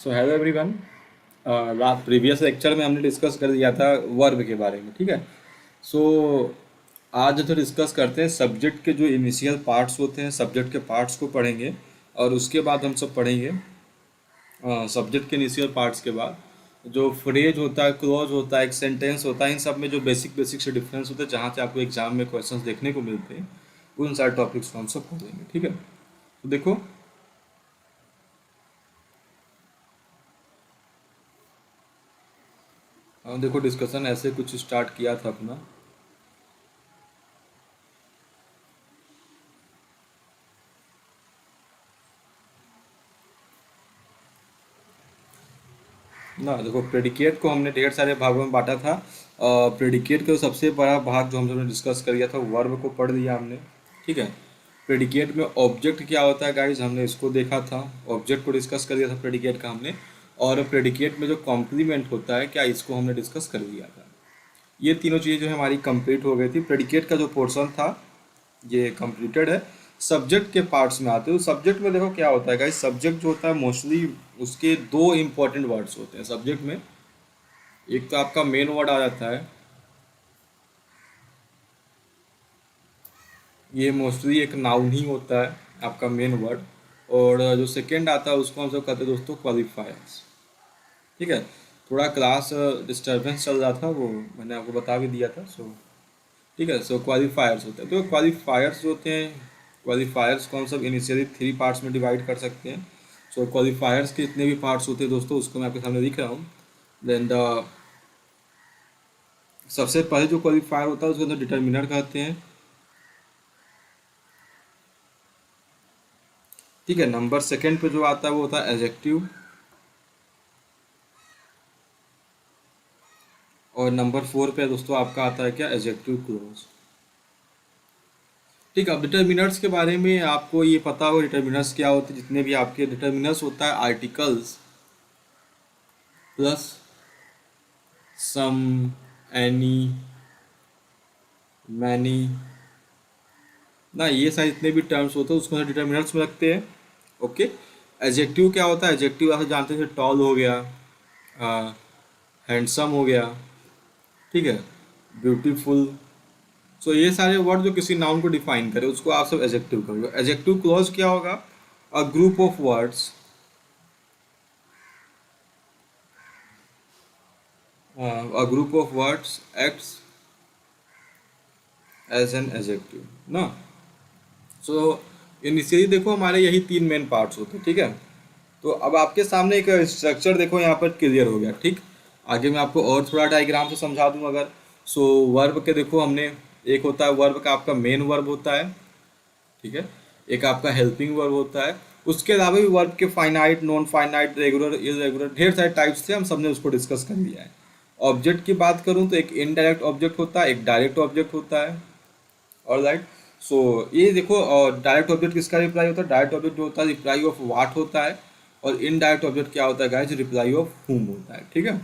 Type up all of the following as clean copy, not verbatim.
So hello everyone. Last previous lecture में हमने discuss कर दिया था वर्ब के बारे में, ठीक है। सो आज तो डिस्कस करते हैं सब्जेक्ट के जो इनिशियल पार्ट्स होते हैं, सब्जेक्ट के पार्ट्स को पढ़ेंगे। और उसके बाद हम सब पढ़ेंगे सब्जेक्ट के इनिशियल पार्ट्स के बाद जो फ्रेज होता है, क्लॉज होता है, एक सेंटेंस होता है, इन सब में जो बेसिक बेसिक से डिफरेंस होता है, जहाँ से आपको एग्जाम में क्वेश्चंस देखने को मिलते हैं, उन सारे टॉपिक्स को हम सब पढ़ेंगे, ठीक है। तो देखो, देखो डिस्कशन ऐसे कुछ स्टार्ट किया था अपना। ना देखो, प्रेडिकेट को हमने ढेर सारे भागों में बांटा था। प्रेडिकेट का सबसे बड़ा भाग जो हम सबने डिस्कस कर लिया था, वर्ब को पढ़ लिया हमने, ठीक है। प्रेडिकेट में ऑब्जेक्ट क्या होता है गाइस, हमने इसको देखा था, ऑब्जेक्ट को डिस्कस कर लिया था प्रेडिकेट का हमने। और प्रेडिकेट में जो कॉम्प्लीमेंट होता है क्या, इसको हमने डिस्कस कर लिया था। ये तीनों चीज़ें जो है हमारी कंप्लीट हो गई थी। प्रेडिकेट का जो पोर्शन था ये कंप्लीटेड है। सब्जेक्ट के पार्ट्स में आते हो, सब्जेक्ट में देखो क्या होता है गाइस, सब्जेक्ट जो होता है मोस्टली उसके दो इंपॉर्टेंट वर्ड्स होते हैं सब्जेक्ट में। एक तो आपका मेन वर्ड आ जाता है, ये मोस्टली एक नाउन ही होता है आपका मेन वर्ड। और जो सेकंड आता है उसको हम सब कहते हैं दोस्तों क्वालिफायर्स, ठीक है। थोड़ा क्लास डिस्टरबेंस चल रहा था, वो मैंने आपको बता भी दिया था। सो ठीक है, सो क्वालिफायर्स होते हैं। तो क्वालिफायर्स जो होते हैं, क्वालिफायर्स को हम सब इनिशियली थ्री पार्ट्स में डिवाइड कर सकते हैं। सो क्वालिफायर्स के जितने भी पार्ट्स होते हैं दोस्तों, उसको मैं आपके सामने लिख रहा हूँ। देन द सबसे पहले जो क्वालिफायर होता है उसको अंदर डिटर्मिनर कहते हैं, ठीक है। नंबर सेकंड पे जो आता है वो होता है एडजेक्टिव। और नंबर फोर पे दोस्तों आपका आता है क्या, एडजेक्टिव क्लोज, ठीक है। अब डिटर्मिनर्स के बारे में आपको ये पता हो, डिटर्मिनर्स क्या होते हैं। जितने भी आपके डिटर्मिनर्स होता है आर्टिकल्स प्लस सम, एनी, मैनी, ना ये सारे जितने भी टर्म्स होते हैं उसको डिटर्मिनर्स में रखते हैं, ओके। एडजेक्टिव क्या होता है, एडजेक्टिव आप जानते हैं, टॉल हो गया, हैंडसम हो गया, ठीक है, ब्यूटीफुल। सो ये सारे वर्ड जो किसी नाउन को डिफाइन करे उसको आप सब एडजेक्टिव करोगे। एडजेक्टिव क्लॉज क्या होगा, अ group of words, a group of words acts as an adjective ना। सो इनिशियली देखो हमारे यही तीन मेन पार्ट्स होते हैं, ठीक है। तो अब आपके सामने एक स्ट्रक्चर देखो यहाँ पर क्लियर हो गया, ठीक। आगे मैं आपको और थोड़ा डायग्राम से समझा दूँ अगर। सो वर्ब के देखो हमने, एक होता है वर्ब का आपका मेन वर्ब होता है, ठीक है। एक आपका हेल्पिंग वर्ब होता है। उसके अलावा भी वर्ब के finite, non finite, regular, irregular, ढेर सारे टाइप्स थे, हम सबने उसको डिस्कस कर लिया है। ऑब्जेक्ट की बात करूं तो एक इनडायरेक्ट ऑब्जेक्ट होता है, एक डायरेक्ट ऑब्जेक्ट होता है, और राइट। सो ये देखो, डायरेक्ट ऑब्जेक्ट किसका रिप्लाई होता है, डायरेक्ट ऑब्जेक्ट जो होता है रिप्लाई ऑफ वाट होता है। और इनडायरेक्ट ऑब्जेक्ट क्या होता है गाइस, रिप्लाई ऑफ हुम होता है, ठीक है।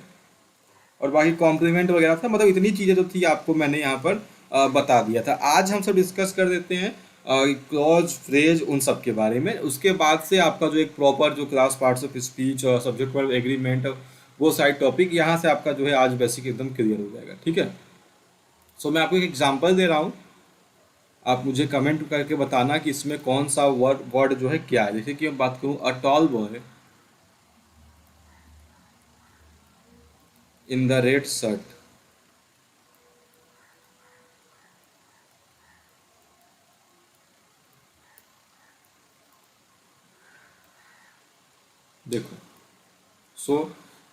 और बाकी कॉम्प्लीमेंट वगैरह था, मतलब इतनी चीज़ें जो थी आपको मैंने यहाँ पर बता दिया था। आज हम सब डिस्कस कर देते हैं क्लॉज, फ्रेज, उन सब के बारे में। उसके बाद से आपका जो एक प्रॉपर जो क्लास पार्ट्स ऑफ स्पीच और सब्जेक्ट वर्ब एग्रीमेंट, वो साइड टॉपिक यहाँ से आपका जो है आज बेसिक एकदम क्लियर हो जाएगा, ठीक है। सो मैं आपको एक एग्जांपल दे रहा हूँ, आप मुझे कमेंट करके बताना कि इसमें कौन सा वर्ड वर्ड जो है क्या है। जैसे कि मैं बात करूँ, अ tall boy in the red shirt, देखो। सो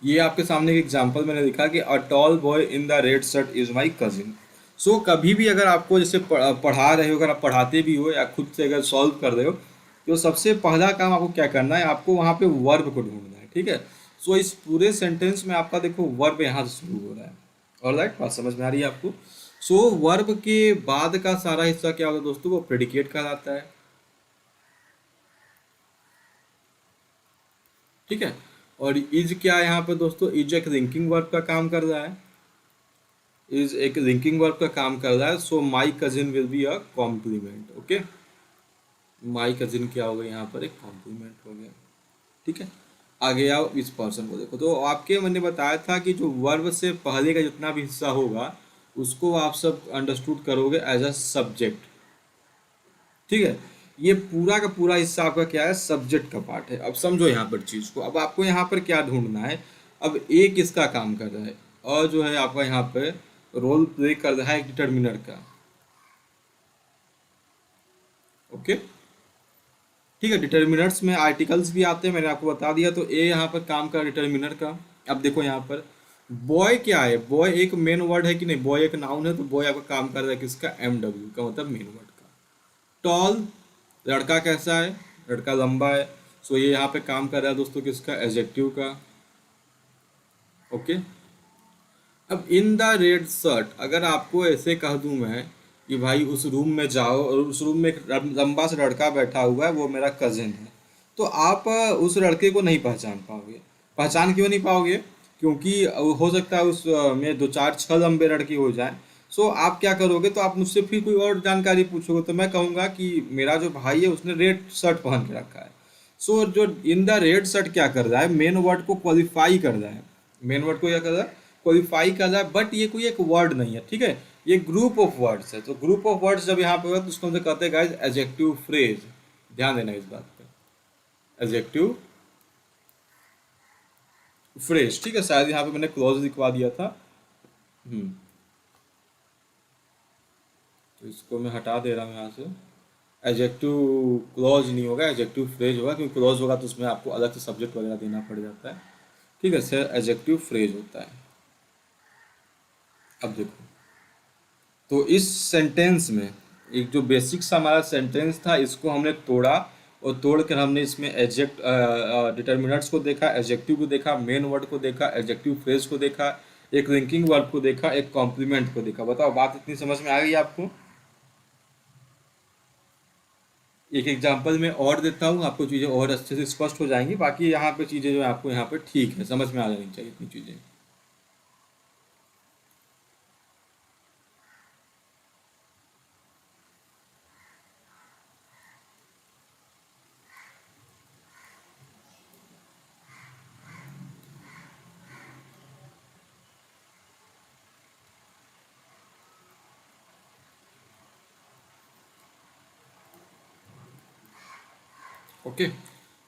ये आपके सामने एक एग्जांपल मैंने लिखा कि a tall boy in the red shirt is my cousin. So कभी भी अगर आपको जैसे पढ़ा रहे हो, अगर आप पढ़ाते भी हो या खुद से अगर सॉल्व कर रहे हो, तो सबसे पहला काम आपको क्या करना है, आपको वहाँ पे वर्ब को ढूंढना है, ठीक है। सो इस पूरे सेंटेंस में आपका देखो वर्ब यहाँ से शुरू हो रहा है, ऑलराइट, बात समझ में आ रही है आपको। सो वर्ब के बाद का सारा हिस्सा क्या होता है दोस्तों, वो प्रेडिकेट कहलाता है, ठीक है। और इज क्या है यहाँ पे दोस्तों, इज एक लिंकिंग वर्ब का काम कर रहा है, इज एक लिंकिंग वर्ब का काम कर रहा है। So my cousin will be a complement, okay. My cousin क्या हो गया यहाँ पर, एक कॉम्प्लीमेंट हो गया, ठीक है। आगे आओ इस पर्सन को देखो। तो आपके मैंने बताया था कि जो वर्ब से पहले का जितना भी हिस्सा होगा उसको आप सब अंडरस्टूड करोगे एज अ सब्जेक्ट। ठीक है, ये पूरा का पूरा हिस्सा आपका क्या है, सब्जेक्ट का पार्ट है। अब समझो यहाँ पर चीज को, अब आपको यहाँ पर क्या ढूंढना है। अब ए किसका काम कर रहा है, और जो है आपका यहाँ पे रोल प्ले कर रहा है एक डिटर्मिनर का। ओके, ठीक है, डिटर्मिनर्स में आर्टिकल्स भी आते हैं, मैंने आपको बता दिया। तो ए यहाँ पर काम कर डिटर्मिनर का। अब देखो यहाँ पर बॉय क्या है, बॉय एक मेन वर्ड है कि नहीं, बॉय एक नाउन है, तो बॉय आपका काम कर रहा है किसका, एम डब्ल्यू का, मतलब मेन वर्ड का। टॉल, लड़का कैसा है, लड़का लंबा है, सो ये यहाँ पे काम कर रहा है दोस्तों किसका, एडजेक्टिव का। ओके, अब इन द रेड शर्ट, अगर आपको ऐसे कह दूं मैं कि भाई उस रूम में जाओ और उस रूम में एक लंबा सा लड़का बैठा हुआ है, वो मेरा कजिन है, तो आप उस लड़के को नहीं पहचान पाओगे। पहचान क्यों नहीं पाओगे, क्योंकि हो सकता है उस में दो चार छह लंबे लड़के हो जाएं। सो आप क्या करोगे, तो आप मुझसे फिर कोई और जानकारी पूछोगे, तो मैं कहूँगा कि मेरा जो भाई है उसने रेड शर्ट पहन के रखा है। सो जो इन द रेड शर्ट क्या कर रहा है, मेन वर्ड को क्वालिफाई कर रहा है। मेन वर्ड को क्या कर रहा है, क्वालिफाई कर रहा है, बट ये कोई एक वर्ड नहीं है। ठीक है, ये ग्रुप ऑफ वर्ड्स है। तो ग्रुप ऑफ वर्ड्स जब यहाँ पे होगा तो उसको हम कहते हैं गाइस एडजेक्टिव फ्रेज। ध्यान देना इस बात पे, एडजेक्टिव फ्रेज। ठीक है, शायद यहाँ पे मैंने क्लॉज लिखवा दिया था। हम्म, तो इसको मैं हटा दे रहा हूँ यहाँ से। एडजेक्टिव क्लॉज नहीं होगा, एडजेक्टिव फ्रेज होगा, क्योंकि क्लॉज होगा तो उसमें आपको अलग से सब्जेक्ट वगैरह देना पड़ जाता है। ठीक है सर, एडजेक्टिव फ्रेज होता है। अब देखो, तो इस सेंटेंस में एक जो बेसिक सा हमारा सेंटेंस था, इसको हमने तोड़ा, और तोड़ कर हमने इसमें एडजेक्ट डिटर्मिनर्स को देखा, एडजेक्टिव को देखा, मेन वर्ड को देखा, एडजेक्टिव फ्रेज को देखा, एक लिंकिंग वर्ब को देखा, एक कॉम्प्लीमेंट को देखा। बताओ बात इतनी समझ में आ गई आपको। एक एग्जांपल मैं और देता हूँ, आपको चीज़ें और अच्छे से स्पष्ट हो जाएंगी। बाकी यहाँ पे चीज़ें जो है आपको यहाँ पे ठीक है, समझ में आ जानी चाहिए इतनी चीज़ें। ओके,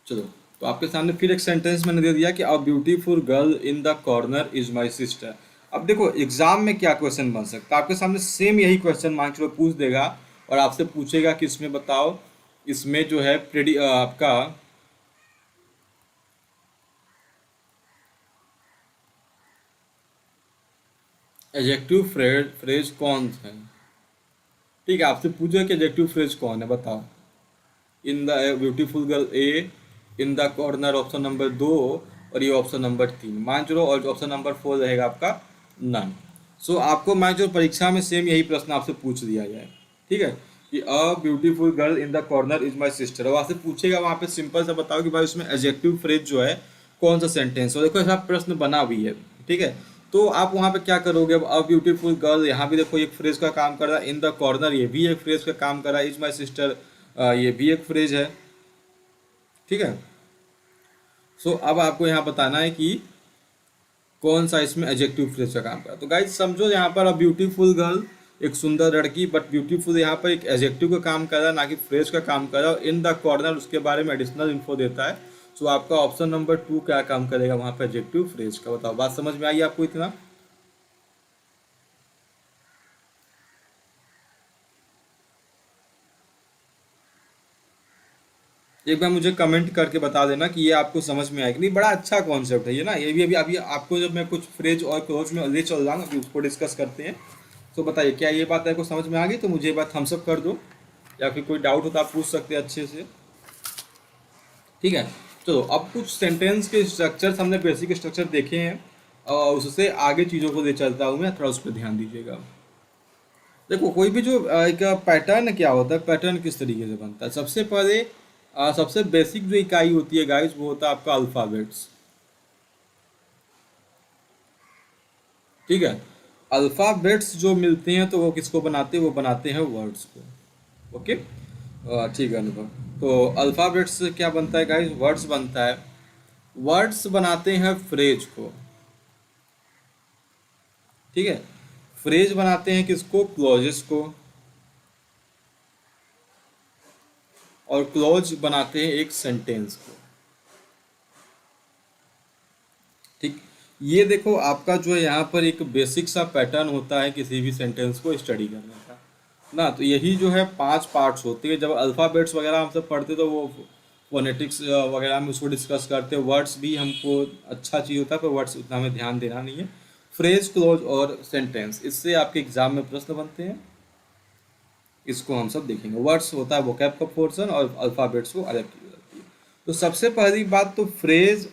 चलो, तो आपके सामने फिर एक सेंटेंस मैंने दे दिया कि a beautiful girl in the corner is my sister. अब देखो एग्जाम में क्या क्वेश्चन बन सकता है, आपके सामने सेम यही क्वेश्चन मान चलो पूछ देगा, और आपसे पूछेगा कि इसमें बताओ, इसमें जो है आपका एडजेक्टिव फ्रेज कौन है। ठीक है, आपसे पूछेगा कि एडजेक्टिव फ्रेज कौन है, बताओ। In the beautiful girl A, in the corner option number 2, और ये ऑप्शन नंबर 3 मान चलो, और ऑप्शन नंबर 4 रहेगा आपका नन। सो आपको मान चलो परीक्षा में सेम यही प्रश्न आपसे पूछ दिया जाए। ठीक है, कि a beautiful girl in the corner is my sister, और आपसे पूछेगा वहाँ पे सिंपल सा बताओ कि भाई उसमें एडजेक्टिव फ्रेज जो है कौन सा सेंटेंस हो। देखो ऐसा प्रश्न बना भी है। ठीक है, तो आप वहाँ पे क्या करोगे, अब अ ब्यूटीफुल गर्ल, यहाँ भी देखो एक फ्रेज का काम कर रहा है, इन द कॉर्नर ये भी एक फ्रेज का काम कर रहा है, इज माई सिस्टर ये भी एक फ्रेज है। ठीक है, सो अब आपको यहाँ बताना है कि कौन सा इसमें एडजेक्टिव फ्रेज का काम कर रहा है। तो गाइज समझो यहाँ पर अब ब्यूटीफुल गर्ल एक सुंदर लड़की, बट ब्यूटीफुल यहाँ पर एक एडजेक्टिव का काम कर रहा है, ना कि फ्रेज का काम कर रहा है। इन द कॉर्नर उसके बारे में एडिशनल इन्फो देता है। सो आपका ऑप्शन नंबर 2 क्या काम करेगा वहाँ पर, एडजेक्टिव फ्रेज का। बताओ बात समझ में आई आपको इतना। एक बार मुझे कमेंट करके बता देना कि ये आपको समझ में आएगा नहीं। बड़ा अच्छा कॉन्सेप्ट है ये ना, ये भी अभी अभी आपको जब मैं कुछ फ्रेज और क्लोज में ले चल रहा हूँ, अभी उसको डिस्कस करते हैं। तो बताइए क्या ये बात आपको समझ में आ गई, तो मुझे ये बात थम्स अप कर दो, या फिर कोई डाउट हो तो आप पूछ सकते हैं अच्छे से। ठीक है, चलो अब कुछ सेंटेंस के स्ट्रक्चर्स हमने बेसिक स्ट्रक्चर देखे हैं, और उससे आगे चीज़ों को ले चलता हूँ मैं, थोड़ा उस पर ध्यान दीजिएगा। देखो कोई भी जो एक पैटर्न क्या होता है, पैटर्न किस तरीके से बनता है। सबसे पहले सबसे बेसिक जो इकाई होती है गाइस, वो होता है आपका अल्फ़ाबेट्स। ठीक है, अल्फ़ाबेट्स जो मिलते हैं तो वो किसको बनाते हैं, वो बनाते हैं वर्ड्स को। ओके, ठीक है अनुभव। तो अल्फ़ाबेट्स से क्या बनता है गाइस, वर्ड्स बनता है। वर्ड्स बनाते हैं फ्रेज को, ठीक है। फ्रेज बनाते हैं किसको? क्लॉजेस को। और क्लॉज बनाते हैं एक सेंटेंस को, ठीक। ये देखो आपका जो है यहाँ पर एक बेसिक सा पैटर्न होता है किसी भी सेंटेंस को स्टडी करने का ना। तो यही जो है 5 पार्ट्स होते हैं। जब अल्फ़ाबेट्स वगैरह हम सब पढ़ते तो वो फोनेटिक्स वगैरह में उसको डिस्कस करते हैं। वर्ड्स भी हमको अच्छा चीज़ होता है, पर वर्ड्स उतना हमें ध्यान देना नहीं है। फ्रेज, क्लोज और सेंटेंस, इससे आपके एग्जाम में प्रश्न बनते हैं। इसको हम सब देखेंगे। वर्ड्स होता है वोकैब का पोर्शन, और अल्फ़ाबेट्स को अलग की जाती है। तो सबसे पहली बात तो फ्रेज।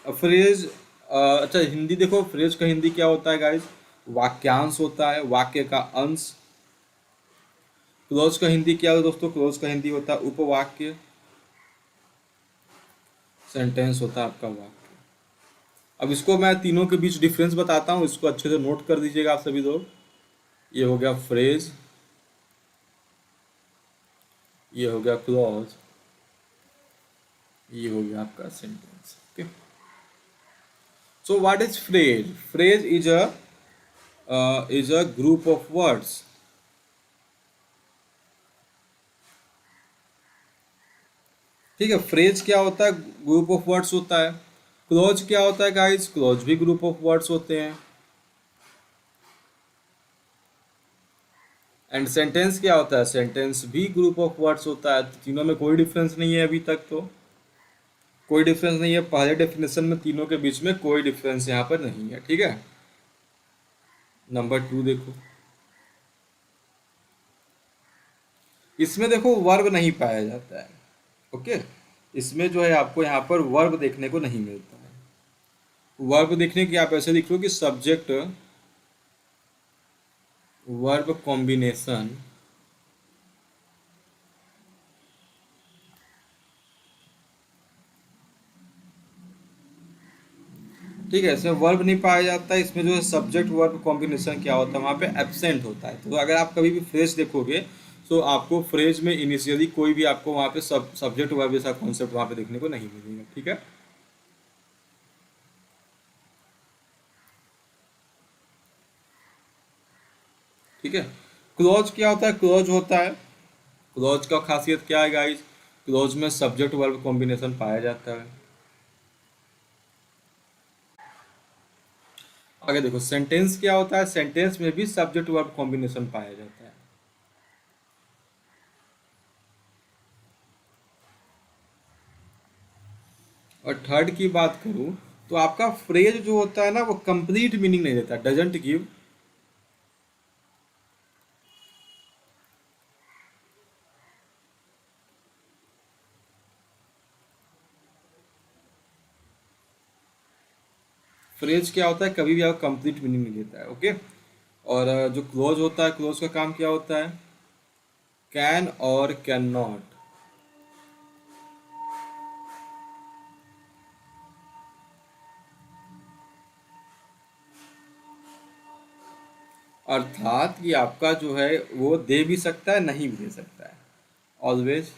फ्रेज अच्छा हिंदी देखो, फ्रेज का हिंदी क्या होता है गाइस? वाक्यांश होता है, वाक्य का अंश। क्लोज का हिंदी क्या है दोस्तों? क्लोज का हिंदी होता है उपवाक्य। सेंटेंस होता है आपका वाक्य। अब इसको मैं तीनों के बीच डिफरेंस बताता हूँ, इसको अच्छे से नोट कर दीजिएगा आप सभी लोग। ये हो गया फ्रेज, ये हो गया क्लॉज, ये हो गया आपका sentence. Okay, so what is phrase? Phrase is a group of words. ठीक है, फ्रेज क्या होता है? ग्रुप ऑफ वर्ड्स होता है। क्लॉज क्या होता है गाइस? क्लॉज भी ग्रुप ऑफ वर्ड्स होते हैं। एंड सेंटेंस क्या होता है? सेंटेंस भी ग्रुप ऑफ वर्ड्स होता है। तो तीनों में कोई डिफरेंस नहीं है अभी तक, तो कोई डिफरेंस नहीं है। पहले डेफिनेशन में तीनों के बीच में कोई डिफरेंस यहाँ पर नहीं है, ठीक है। नंबर 2 देखो, इसमें देखो वर्ब नहीं पाया जाता है। ओके, इसमें जो है आपको यहाँ पर वर्ब देखने को नहीं मिलता है। वर्ब देखने की आप ऐसे लिख लो कि सब्जेक्ट वर्ब कॉम्बिनेशन, ठीक है। इसमें वर्ब नहीं पाया जाता है। इसमें जो है सब्जेक्ट वर्ब कॉम्बिनेशन क्या होता है, वहाँ पे एब्सेंट होता है। तो अगर आप कभी भी फ्रेज देखोगे तो आपको फ्रेज में इनिशियली कोई भी आपको वहाँ पे सब्जेक्ट वर्ब जैसा कॉन्सेप्ट वहाँ पे देखने को नहीं मिलेगा, ठीक है। ठीक है, क्लॉज क्या होता है? क्लॉज होता है, क्लॉज का खासियत क्या है गाइस? क्लॉज में सब्जेक्ट वर्ब कॉम्बिनेशन पाया जाता है। आगे देखो, सेंटेंस क्या होता है? सेंटेंस में भी सब्जेक्ट वर्ब कॉम्बिनेशन पाया जाता है। और थर्ड की बात करूं तो आपका फ्रेज जो होता है ना, वो कंप्लीट मीनिंग नहीं देता, डजंट गिव। फ्रेज क्या होता है? कभी भी आपका कंप्लीट मीनिंग नहीं देता है। ओके, और जो क्लोज होता है, क्लोज का काम क्या होता है? कैन और कैन नॉट। अर्थात कि आपका जो है वो दे भी सकता है, नहीं भी दे सकता है। ऑलवेज।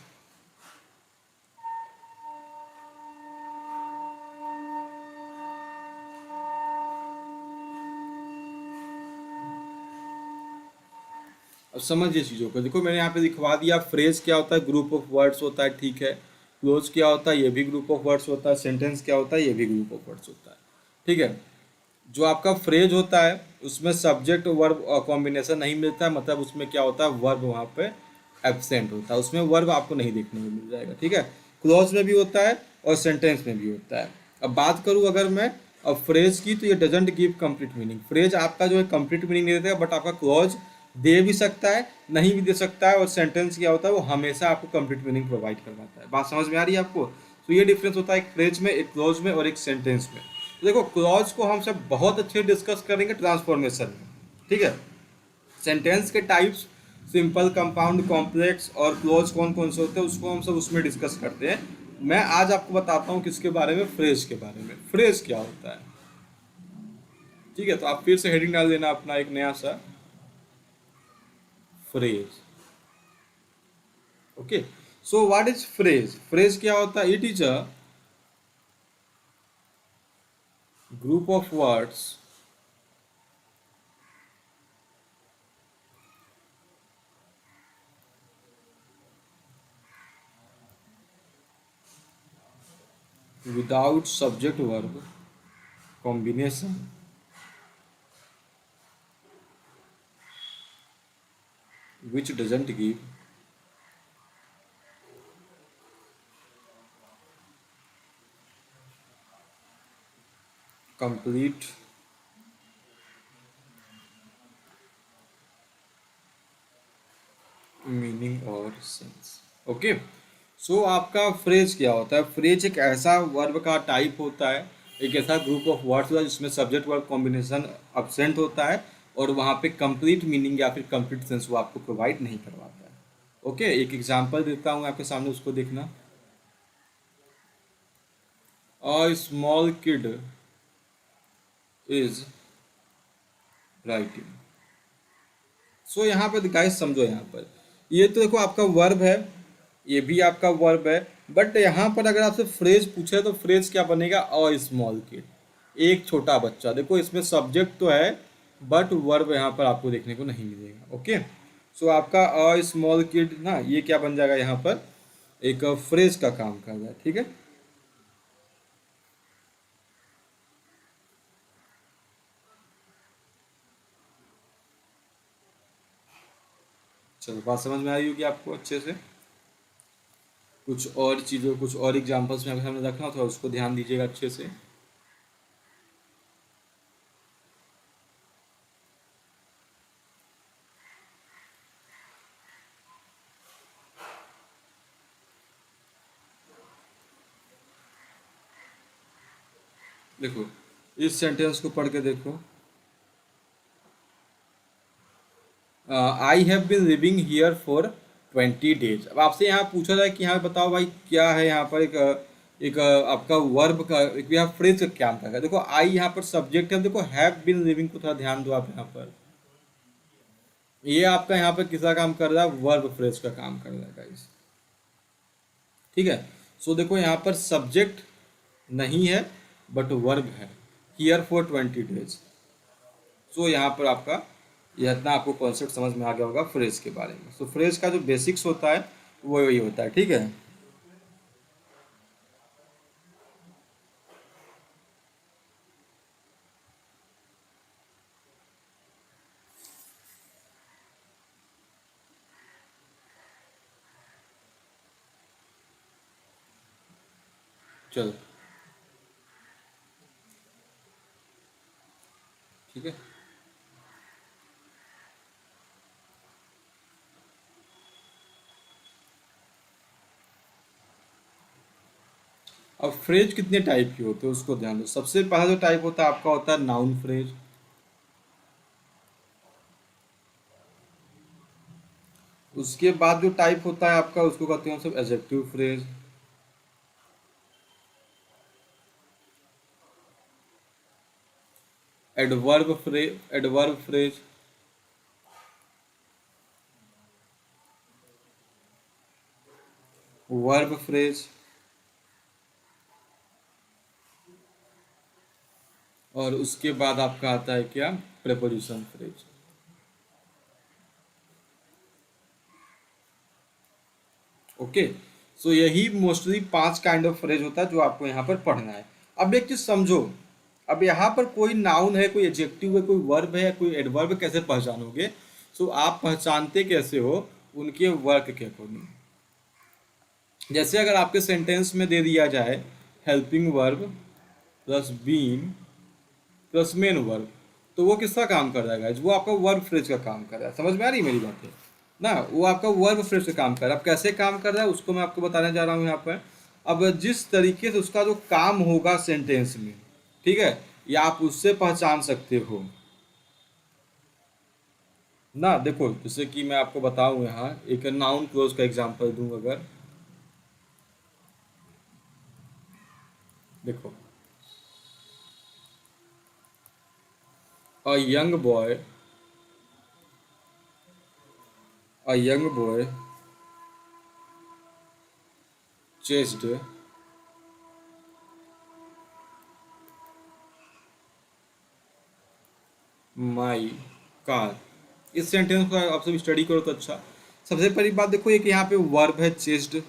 अब समझिए चीज़ों को। देखो मैंने यहाँ पे लिखवा दिया, फ्रेज क्या होता है? ग्रुप ऑफ वर्ड्स होता है, ठीक है। क्लोज क्या होता है? ये भी ग्रुप ऑफ वर्ड्स होता है। सेंटेंस क्या होता है? ये भी ग्रुप ऑफ वर्ड्स होता है, ठीक है। जो आपका फ्रेज होता है उसमें सब्जेक्ट वर्ब कॉम्बिनेशन नहीं मिलता है, मतलब उसमें क्या होता है? वर्ब वहाँ पे एब्सेंट होता है, उसमें वर्ब आपको नहीं देखने को मिल जाएगा, ठीक है। क्लॉज में भी होता है और सेंटेंस में भी होता है। अब बात करूँ अगर मैं अब फ्रेज की, तो ये doesn't give complete meaning. Phrase आपका जो है कंप्लीट मीनिंग नहीं देता है, बट आपका क्लॉज दे भी सकता है, नहीं भी दे सकता है। और सेंटेंस क्या होता है? वो हमेशा आपको कंप्लीट मीनिंग प्रोवाइड करवाता है। बात समझ में आ रही है आपको? तो ये डिफरेंस होता है एक फ्रेज में, एक क्लॉज में और एक सेंटेंस में। तो देखो क्लॉज को हम सब बहुत अच्छे डिस्कस करेंगे ट्रांसफॉर्मेशन में, ठीक है। सेंटेंस के टाइप्स, सिंपल, कंपाउंड, कॉम्प्लेक्स और क्लॉज कौन कौन से होते हैं, उसको हम सब उसमें डिस्कस करते हैं। मैं आज आपको बताता हूँ किसके बारे में? फ्रेज के बारे में। फ्रेज क्या होता है, ठीक है। तो आप फिर से हेडिंग डाल देना अपना एक नया सा, phrase. Okay, so what is phrase? Phrase क्या होता है? It is a group of words without subject verb combination which doesn't give complete meaning और सेंस। ओके, सो आपका फ्रेज क्या होता है? फ्रेज एक ऐसा वर्ब का टाइप होता है, एक ऐसा ग्रुप ऑफ वर्ड्स होता है जिसमें सब्जेक्ट वर्ब कॉम्बिनेशन अब्सेंट होता है और वहाँ पे कंप्लीट मीनिंग या फिर कंप्लीट सेंस वो आपको प्रोवाइड नहीं करवाता है। ओके, एक एग्जांपल देता हूँ आपके सामने, उसको देखना। A small kid is writing. So यहाँ पर गाइस समझो, यहाँ पर ये तो देखो आपका वर्ब है, ये भी आपका वर्ब है, बट यहाँ पर अगर आपसे फ्रेज पूछे तो फ्रेज क्या बनेगा? अ स्मॉल किड, एक छोटा बच्चा। देखो इसमें सब्जेक्ट तो है बट वर्ब यहाँ पर आपको देखने को नहीं मिलेगा। ओके, सो आपका अ स्मॉल किड ना, ये क्या बन जाएगा? यहाँ पर एक फ्रेज का काम कर रहा है। ठीक है, चलो बात समझ में आई होगी आपको अच्छे से। कुछ और चीज़ों, कुछ और एग्जांपल्स में अगर हमें रखना हो तो उसको ध्यान दीजिएगा अच्छे से। देखो इस सेंटेंस को पढ़ के देखो, I have been living here for 20 days. अब आपसे यहाँ पूछा जाए कि यहाँ बताओ भाई क्या है यहाँ पर, एक आपका वर्ब का एक यहाँ फ्रेज का क्या काम है। देखो आई यहाँ पर सब्जेक्ट है, देखो हैव बिन लिविंग को थोड़ा ध्यान दो आप यहाँ पर, ये आपका यहाँ पर किसका काम कर रहा है? वर्ब फ्रेज का काम कर रहा है गाइस। ठीक है, सो देखो यहाँ पर सब्जेक्ट नहीं है बट वर्ब है, हियर फॉर 20 डेज। सो यहाँ पर आपका यह इतना आपको कॉन्सेप्ट समझ में आ गया होगा फ्रेज के बारे में। सो फ्रेज का जो बेसिक्स होता है वो वही होता है। ठीक है, चलो ठीक है। अब फ्रेज कितने टाइप के होते हैं उसको ध्यान दो। सबसे पहला जो टाइप होता है आपका होता है नाउन फ्रेज। उसके बाद जो टाइप होता है आपका उसको कहते हैं हम सब adjective phrase. Adverb phrase, verb phrase, और उसके बाद आपका आता है क्या? Preposition phrase. ओके, सो यही मोस्टली 5 काइंड ऑफ फ्रेज होता है जो आपको यहाँ पर पढ़ना है। अब एक चीज समझो, अब यहाँ पर कोई नाउन है, कोई एडजेक्टिव है, कोई वर्ब है, कोई एडवर्ब, कैसे पहचानोगे? सो आप पहचानते कैसे हो? उनके वर्क के अकॉर्डिंग। जैसे अगर आपके सेंटेंस में दे दिया जाए helping verb plus been plus main verb, तो वो किसका काम कर रहा है guys? वो आपका वर्ब फ्रेज का काम कर रहा है। समझ में आ रही है मेरी बातें ना? वो आपका वर्ब फ्रेज का काम कर रहा है। अब कैसे काम कर रहा है उसको मैं आपको बताने जा रहा हूँ यहाँ पर। अब जिस तरीके से उसका जो काम होगा सेंटेंस में, ठीक है, या आप उससे पहचान सकते हो ना। देखो जैसे कि मैं आपको बताऊं, यहाँ एक नाउन क्लोज का एग्जांपल दूं अगर, देखो a young boy, a young boy chased my car. इस सेंटेंस को आप सब स्टडी करो तो अच्छा। सबसे पहली बात देखो, एक यहाँ पे वर्ब है चेस्ड।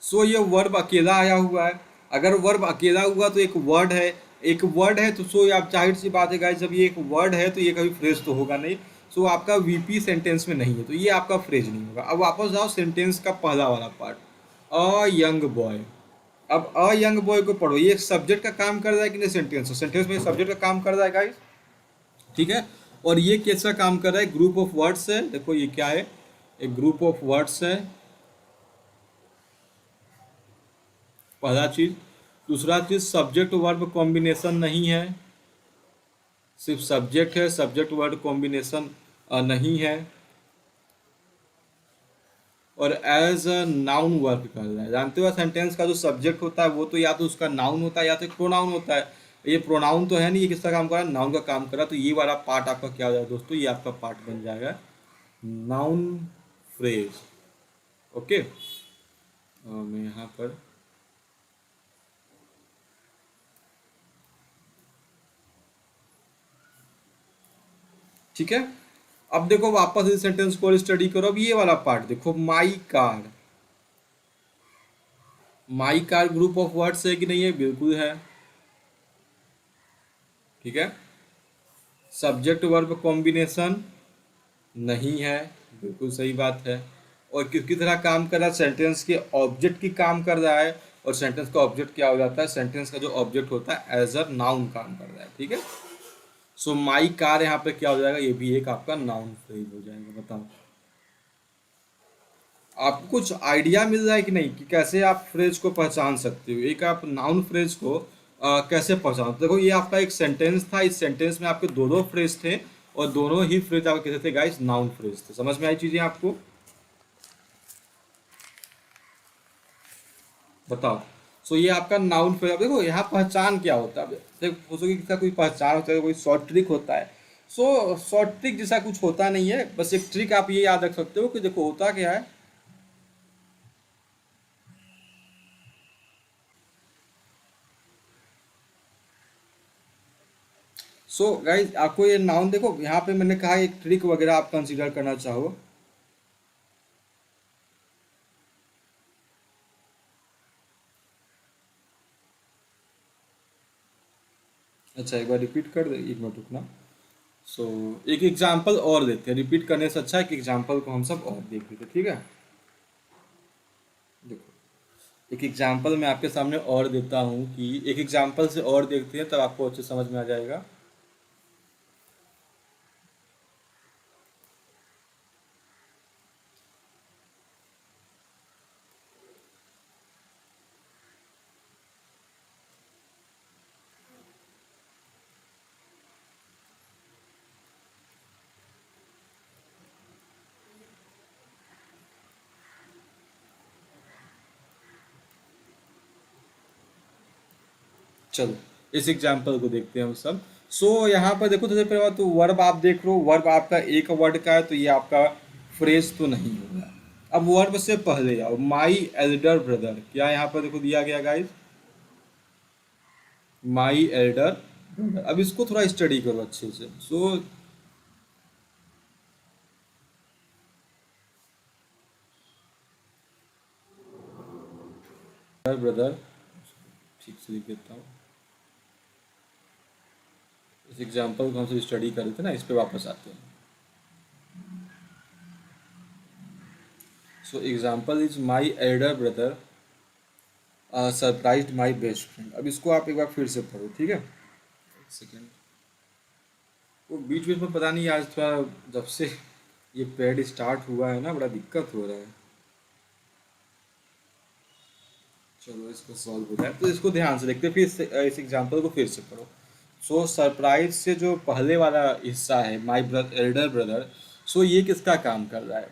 सो ये वर्ब अकेला आया हुआ है। अगर वर्ब अकेला हुआ तो एक वर्ड है, एक वर्ड है तो सो आप जाहिर सी बात है गाइस, जब ये एक वर्ड है तो ये कभी फ्रेज तो होगा नहीं। सो आपका वीपी सेंटेंस में नहीं है तो ये आपका फ्रेज नहीं होगा। अब वापस जाओ सेंटेंस का पहला वाला पार्ट, अ यंग बॉय। अब अ यंग बॉय को पढ़ो, ये सब्जेक्ट का काम कर रहा है कि नहीं सेंटेंस, सेंटेंस में सब्जेक्ट का काम कर रहा है गाइस, ठीक है। और ये कैसा काम कर रहा है, ग्रुप ऑफ वर्ड्स है। देखो ये क्या है, एक ग्रुप ऑफ वर्ड्स है, पहला चीज। दूसरा चीज सब्जेक्ट वर्ब कॉम्बिनेशन नहीं है, सिर्फ सब्जेक्ट है, सब्जेक्ट वर्ब कॉम्बिनेशन नहीं है। और एज अ नाउन वर्क कर रहा है। जानते हो सेंटेंस का जो सब्जेक्ट होता है वो तो या तो उसका नाउन होता है या तो प्रोनाउन होता है। ये प्रोनाउन तो है नहीं, ये किसका काम कर रहा है, नाउन का काम कर रहा है। तो ये वाला पार्ट आपका क्या हो जाएगा दोस्तों, ये आपका पार्ट बन जाएगा नाउन फ्रेज। ओके, मैं यहाँ पर ठीक है। अब देखो वापस इस सेंटेंस को स्टडी करो। अब ये वाला पार्ट देखो, my car. My car group of words है कि नहीं है, बिल्कुल है, ठीक है। सब्जेक्ट वर्ब कॉम्बिनेशन नहीं है, बिल्कुल सही बात है। और किसकी तरह काम कर रहा है, सेंटेंस के ऑब्जेक्ट की काम कर रहा है। और सेंटेंस का ऑब्जेक्ट क्या हो जाता है, सेंटेंस का जो ऑब्जेक्ट होता है एज अ नाउन काम कर रहा है, ठीक है। सो माई कार यहाँ पे क्या हो जाएगा, ये भी एक आपका नाउन फ्रेज हो जाएगा। बताओ आपको कुछ आइडिया मिल रहा है कि नहीं, कि कैसे आप फ्रेज को पहचान सकते हो, एक आप नाउन फ्रेज को कैसे पहचानते हो। देखो ये आपका एक सेंटेंस था, इस सेंटेंस में आपके दो दो फ्रेज थे और दोनों ही फ्रेज आपके कैसे थे गाइस, नाउन फ्रेज थे। समझ में आई चीजें आपको, बताओ। सो ये आपका नाउन फ्रेज। अब देखो यहाँ पहचान क्या होता है, अब देखो सोचो कि इसका कोई पहचान होता है, कोई शॉर्ट ट्रिक होता है। सो शॉर्ट ट्रिक जैसा कुछ होता नहीं है, बस एक ट्रिक आप ये याद रख सकते हो कि देखो होता क्या है। सो गाइज आपको ये नाउन देखो यहाँ पे मैंने कहा एक ट्रिक वगैरह आप कंसीडर करना चाहो। अच्छा एक बार रिपीट कर दे, एक मिनट रुकना। सो एक एग्जांपल और देते हैं, रिपीट करने से अच्छा है कि एग्जांपल को हम सब और देख लेते हैं, ठीक है। देखो एक एग्जांपल मैं आपके सामने और देता हूँ, कि एक एग्जांपल से और देखते हैं तब आपको अच्छे समझ में आ जाएगा। चलो इस एग्जाम्पल को देखते हैं हम सब। सो यहाँ पर देखो सबसे पहले बात तो वर्ब आप देख लो, वर्ब आपका एक वर्ड का है तो ये आपका फ्रेज तो नहीं होगा। अब वर्ब से पहले आओ, माई एल्डर ब्रदर, क्या यहाँ पर देखो दिया गया गाइस, माई एल्डर ब्रदर। अब इसको थोड़ा स्टडी करो अच्छे से। सो ब्रदर ठीक से लिख देता हूँ। इस एग्जाम्पल को हम स्टडी कर रहे थे ना, इस पे वापस आते हैं। So example is my elder brother surprised my best friend. अब इसको आप एक बार फिर से पढ़ो, ठीक है। एक सेकेंड, वो बीच बीच में पता नहीं आज थोड़ा जब से ये पेड स्टार्ट हुआ है ना, बड़ा दिक्कत हो रहा है। चलो इसको सॉल्व हो जाए, तो इसको ध्यान से देखते हैं, फिर इस एग्जाम्पल को फिर से पढ़ो। सो सरप्राइज से जो पहले वाला हिस्सा है, माई ब्रदर एल्डर ब्रदर, सो ये किसका काम कर रहा है,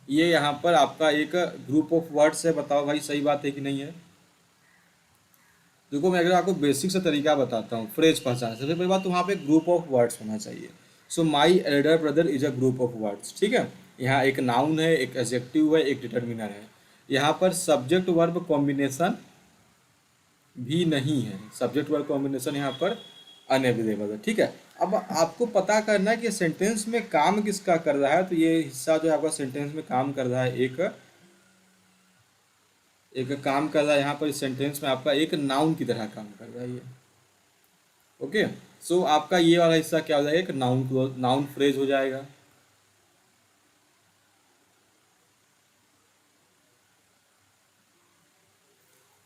ये यहाँ पर आपका एक ग्रुप ऑफ वर्ड्स है। बताओ भाई सही बात है कि नहीं है। देखो मैं अगर आपको बेसिक से तरीका बताता हूँ फ्रेज पहचान, सबसे पहली बात तो वहाँ पे ग्रुप ऑफ वर्ड्स होना चाहिए। So my elder brother is a group of words, ठीक है। यहाँ एक नाउन है, एक एडजेक्टिव है, एक डिटर्मिनर है। यहाँ पर सब्जेक्ट वर्ब कॉम्बिनेशन भी नहीं है, सब्जेक्ट वर्ब कॉम्बिनेशन यहाँ पर अनअवेलेबल है, ठीक है। अब आपको पता करना है कि सेंटेंस में काम किसका कर रहा है, तो ये हिस्सा जो है आपका सेंटेंस में काम कर रहा है, एक एक काम कर रहा है यहाँ पर इस सेंटेंस में आपका एक नाउन की तरह काम कर रहा है ये। ओके, सो आपका ये वाला हिस्सा क्या हो जाएगा, एक नाउन क्लोज, नाउन फ्रेज हो जाएगा।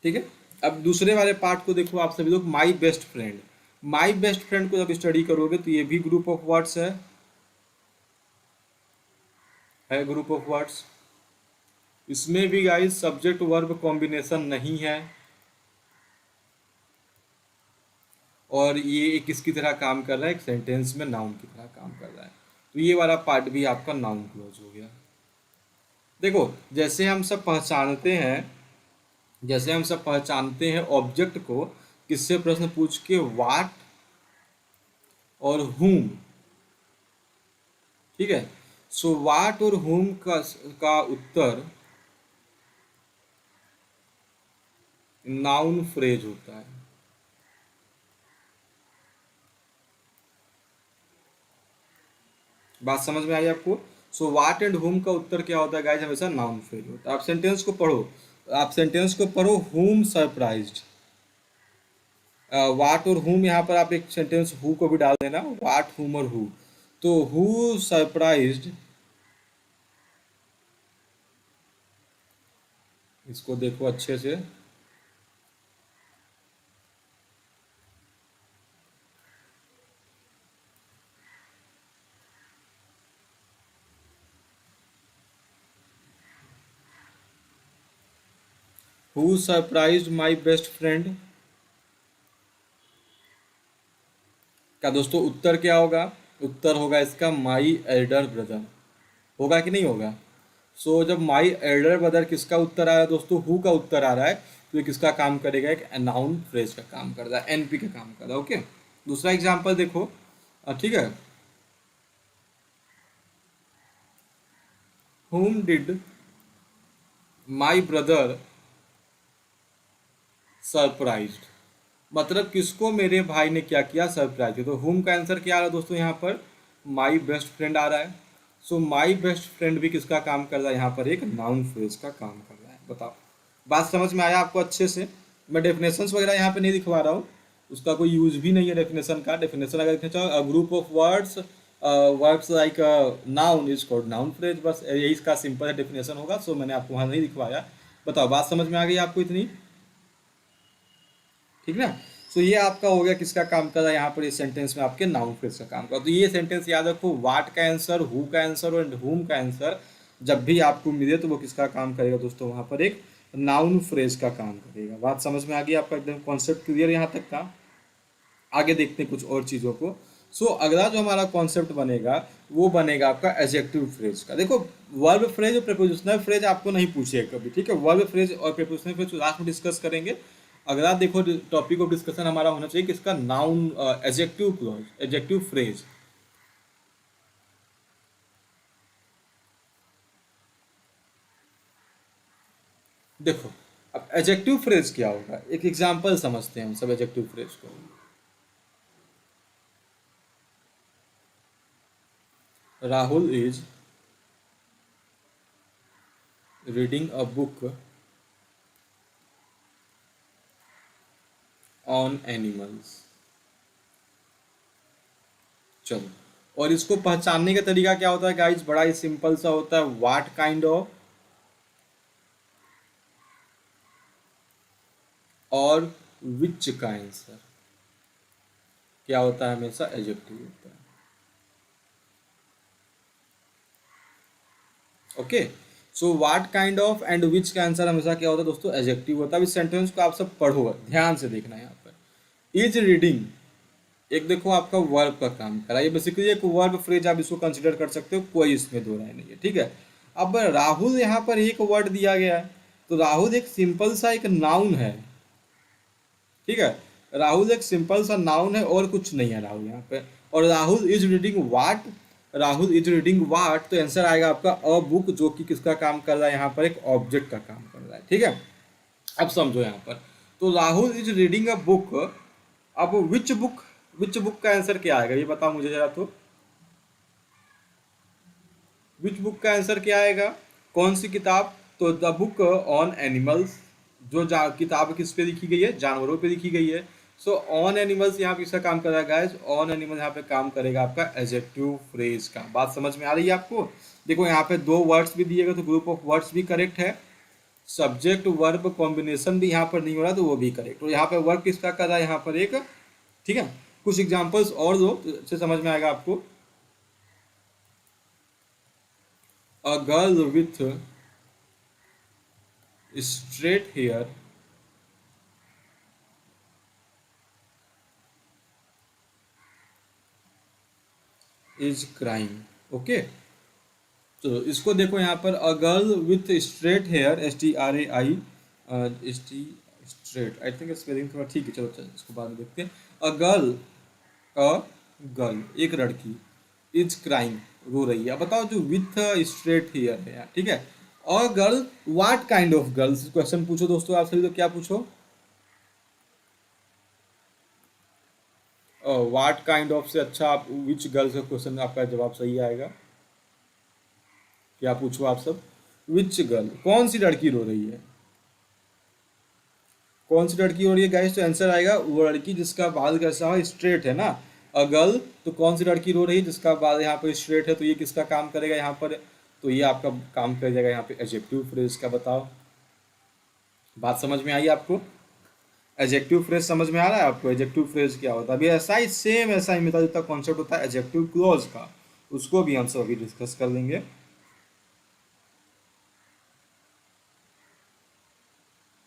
ठीक है, अब दूसरे वाले पार्ट को देखो आप सभी लोग, my best friend. My best friend को जब स्टडी करोगे तो ये भी ग्रुप ऑफ वर्ड्स है ग्रुप ऑफ वर्ड्स। इसमें भी गाइस सब्जेक्ट वर्ब कॉम्बिनेशन नहीं है, और ये एक किसकी तरह काम कर रहा है, एक सेंटेंस में नाउन की तरह काम कर रहा है। तो ये वाला पार्ट भी आपका नाउन क्लोज हो गया। देखो, जैसे हम सब पहचानते हैं ऑब्जेक्ट को किससे, प्रश्न पूछ के, व्हाट और whom। ठीक है, सो व्हाट और whom का उत्तर नाउन फ्रेज होता है। बात समझ में आई आपको? सो व्हाट एंड whom का उत्तर क्या होता है गाइस, हमेशा नाउन फ्रेज होता है। आप सेंटेंस को पढ़ो, whom सरप्राइज्ड। वाट और whom, यहाँ पर आप एक सेंटेंस हु को भी डाल देना, वाट, whom और हु। तो हु सरप्राइज्ड, इसको देखो अच्छे से, who surprised my best friend का दोस्तों उत्तर क्या होगा, उत्तर होगा इसका माई एल्डर ब्रदर। होगा कि नहीं होगा? सो जब माई एल्डर ब्रदर किसका उत्तर आ रहा है दोस्तों, हु का उत्तर आ रहा है, तो ये किसका काम करेगा, एक नाउन फ्रेज का काम कर रहा है, एनपी का काम कर रहा है। ओके, दूसरा एग्जांपल देखो, ठीक है, whom did my brother surprised, मतलब किसको मेरे भाई ने क्या किया, सरप्राइज किया। तो whom का आंसर क्या आ रहा है दोस्तों, यहाँ पर माई बेस्ट फ्रेंड आ रहा है। सो माई बेस्ट फ्रेंड भी किसका काम कर रहा है, यहाँ पर एक नाउन फ्रेज का काम कर रहा है। बताओ, बात समझ में आया आपको अच्छे से? मैं डेफिनेशंस वगैरह यहाँ पे नहीं दिखवा रहा हूँ, उसका कोई यूज भी नहीं है डेफिनेशन का। डेफिनेशन अगर देखना चाहो, group of words, words like noun is called noun phrase, बस यही इसका सिंपल डेफिनेशन होगा। सो मैंने आपको वहाँ नहीं दिखवाया। बताओ, बात समझ में आ गई आपको इतनी? ठीक ना? सो ये आपका हो गया किसका काम कर रहा है, यहाँ पर इस सेंटेंस में आपके नाउन फ्रेज का काम कर रहा है। तो ये सेंटेंस याद रखो, वाट का आंसर, हु का आंसर और हुम का आंसर जब भी आपको मिले तो वो किसका काम करेगा दोस्तों, वहाँ पर एक नाउन फ्रेज का काम करेगा। बात समझ में आ गई आपका? एकदम कॉन्सेप्ट क्लियर यहाँ तक का? आगे देखते हैं कुछ और चीज़ों को। सो अगला जो हमारा कॉन्सेप्ट बनेगा वो बनेगा आपका एडजेक्टिव फ्रेज का। देखो, वर्ब फ्रेज और प्रीपोजिशनल फ्रेज आपको नहीं पूछेगा कभी, ठीक है? वर्ब फ्रेज और प्रीपोजिशनल फ्रेज लास्ट में डिस्कस करेंगे। अगला देखो टॉपिक ऑफ डिस्कशन हमारा होना चाहिए किसका, noun adjective clause, adjective phrase. देखो, अब एडजेक्टिव फ्रेज क्या होगा, एक एग्जांपल समझते हैं हम सब एडजेक्टिव फ्रेज को। Rahul is reading a book on animals. चलो, और इसको पहचानने का तरीका क्या होता है गाइस, बड़ा ही सिंपल सा होता है, व्हाट काइंड ऑफ और विच का आंसर क्या होता है, हमेशा एडजेक्टिव होता है। Okay, so what kind of and which का आंसर हमेशा क्या होता है दोस्तों, एडजेक्टिव होता है। अब इस सेंटेंस को आप सब पढ़ो, ध्यान से देखना है यहाँ पर। इज रीडिंग, एक देखो आपका वर्ब का काम करा, ये बेसिकली एक वर्ब फ्रेज आप इसको कंसिडर कर सकते हो, कोई इसमें दो राय नहीं है, ठीक है। अब राहुल यहाँ पर एक वर्ड दिया गया है, तो राहुल एक सिंपल सा एक नाउन है, ठीक है। राहुल एक सिंपल सा नाउन है और कुछ नहीं है राहुल यहाँ पे। और Rahul is reading what, Rahul is reading what, तो आंसर आएगा आपका अ बुक, जो कि किसका काम कर रहा है, यहाँ पर एक ऑब्जेक्ट का काम कर रहा है, ठीक है। अब समझो यहाँ पर, तो Rahul is reading a book, अब विच बुक, विच बुक का आंसर क्या आएगा ये बताओ मुझे जरा तो। विच बुक का आंसर क्या आएगा? कौन सी किताब? तो द बुक ऑन एनिमल्स। जो किताब किस पे लिखी गई है? जानवरों पे लिखी गई है। सो ऑन एनिमल्स यहाँ पे किसका काम कर रहा है गाइस? ऑन एनिमल यहाँ पे काम करेगा आपका एडजेक्टिव फ्रेज का। बात समझ में आ रही है आपको? देखो यहाँ पे दो वर्ड्स भी दिए गए तो ग्रुप ऑफ वर्ड्स भी करेक्ट है। सब्जेक्ट वर्ब कॉम्बिनेशन भी यहाँ पर नहीं हो रहा तो वो भी करेक्ट। तो यहाँ पे वर्ब किसका कर रहा है यहाँ पर एक, ठीक है। कुछ एग्जांपल्स और दो तो अच्छे समझ में आएगा आपको। A girl with straight hair is crying। Okay, तो इसको देखो यहाँ पर a girl with straight hair STRAI, ST straight, I think spelling थोड़ा ठीक है, चलो चलो इसको बाद में देखते हैं। अ गर्ल, अ गर्ल एक लड़की, इज क्राइंग रो रही है। अब बताओ जो विथ स्ट्रेट हेयर है यार, ठीक है। A girl what kind of girls question पूछो दोस्तों आप सभी, तो क्या पूछो? व्हाट काइंड ऑफ से अच्छा आप विच गर्ल्स का क्वेश्चन आपका जवाब सही आएगा। क्या पूछो आप सब? विच गर्ल, कौन सी लड़की रो रही है? कौन सी लड़की हो रही है गाइस? तो आंसर आएगा वो लड़की जिसका बाल कैसा है? स्ट्रेट है ना। अ गर्ल, तो कौन सी लड़की रो रही है जिसका बाल यहाँ पर स्ट्रेट है? तो ये किसका काम करेगा यहाँ पर? तो ये आपका काम कर जाएगा यहाँ पे एडजेक्टिव फ्रेज का। बताओ, बात समझ में आई आपको? एडजेक्टिव फ्रेज समझ में आ रहा है आपको? एडजेक्टिव फ्रेज क्या होता है? अभी ऐसा ही सेम ऐसा ही मिलता जुलता कॉन्सेप्ट होता है एडजेक्टिव क्लॉज का, उसको भी हम सब अभी डिस्कस कर लेंगे।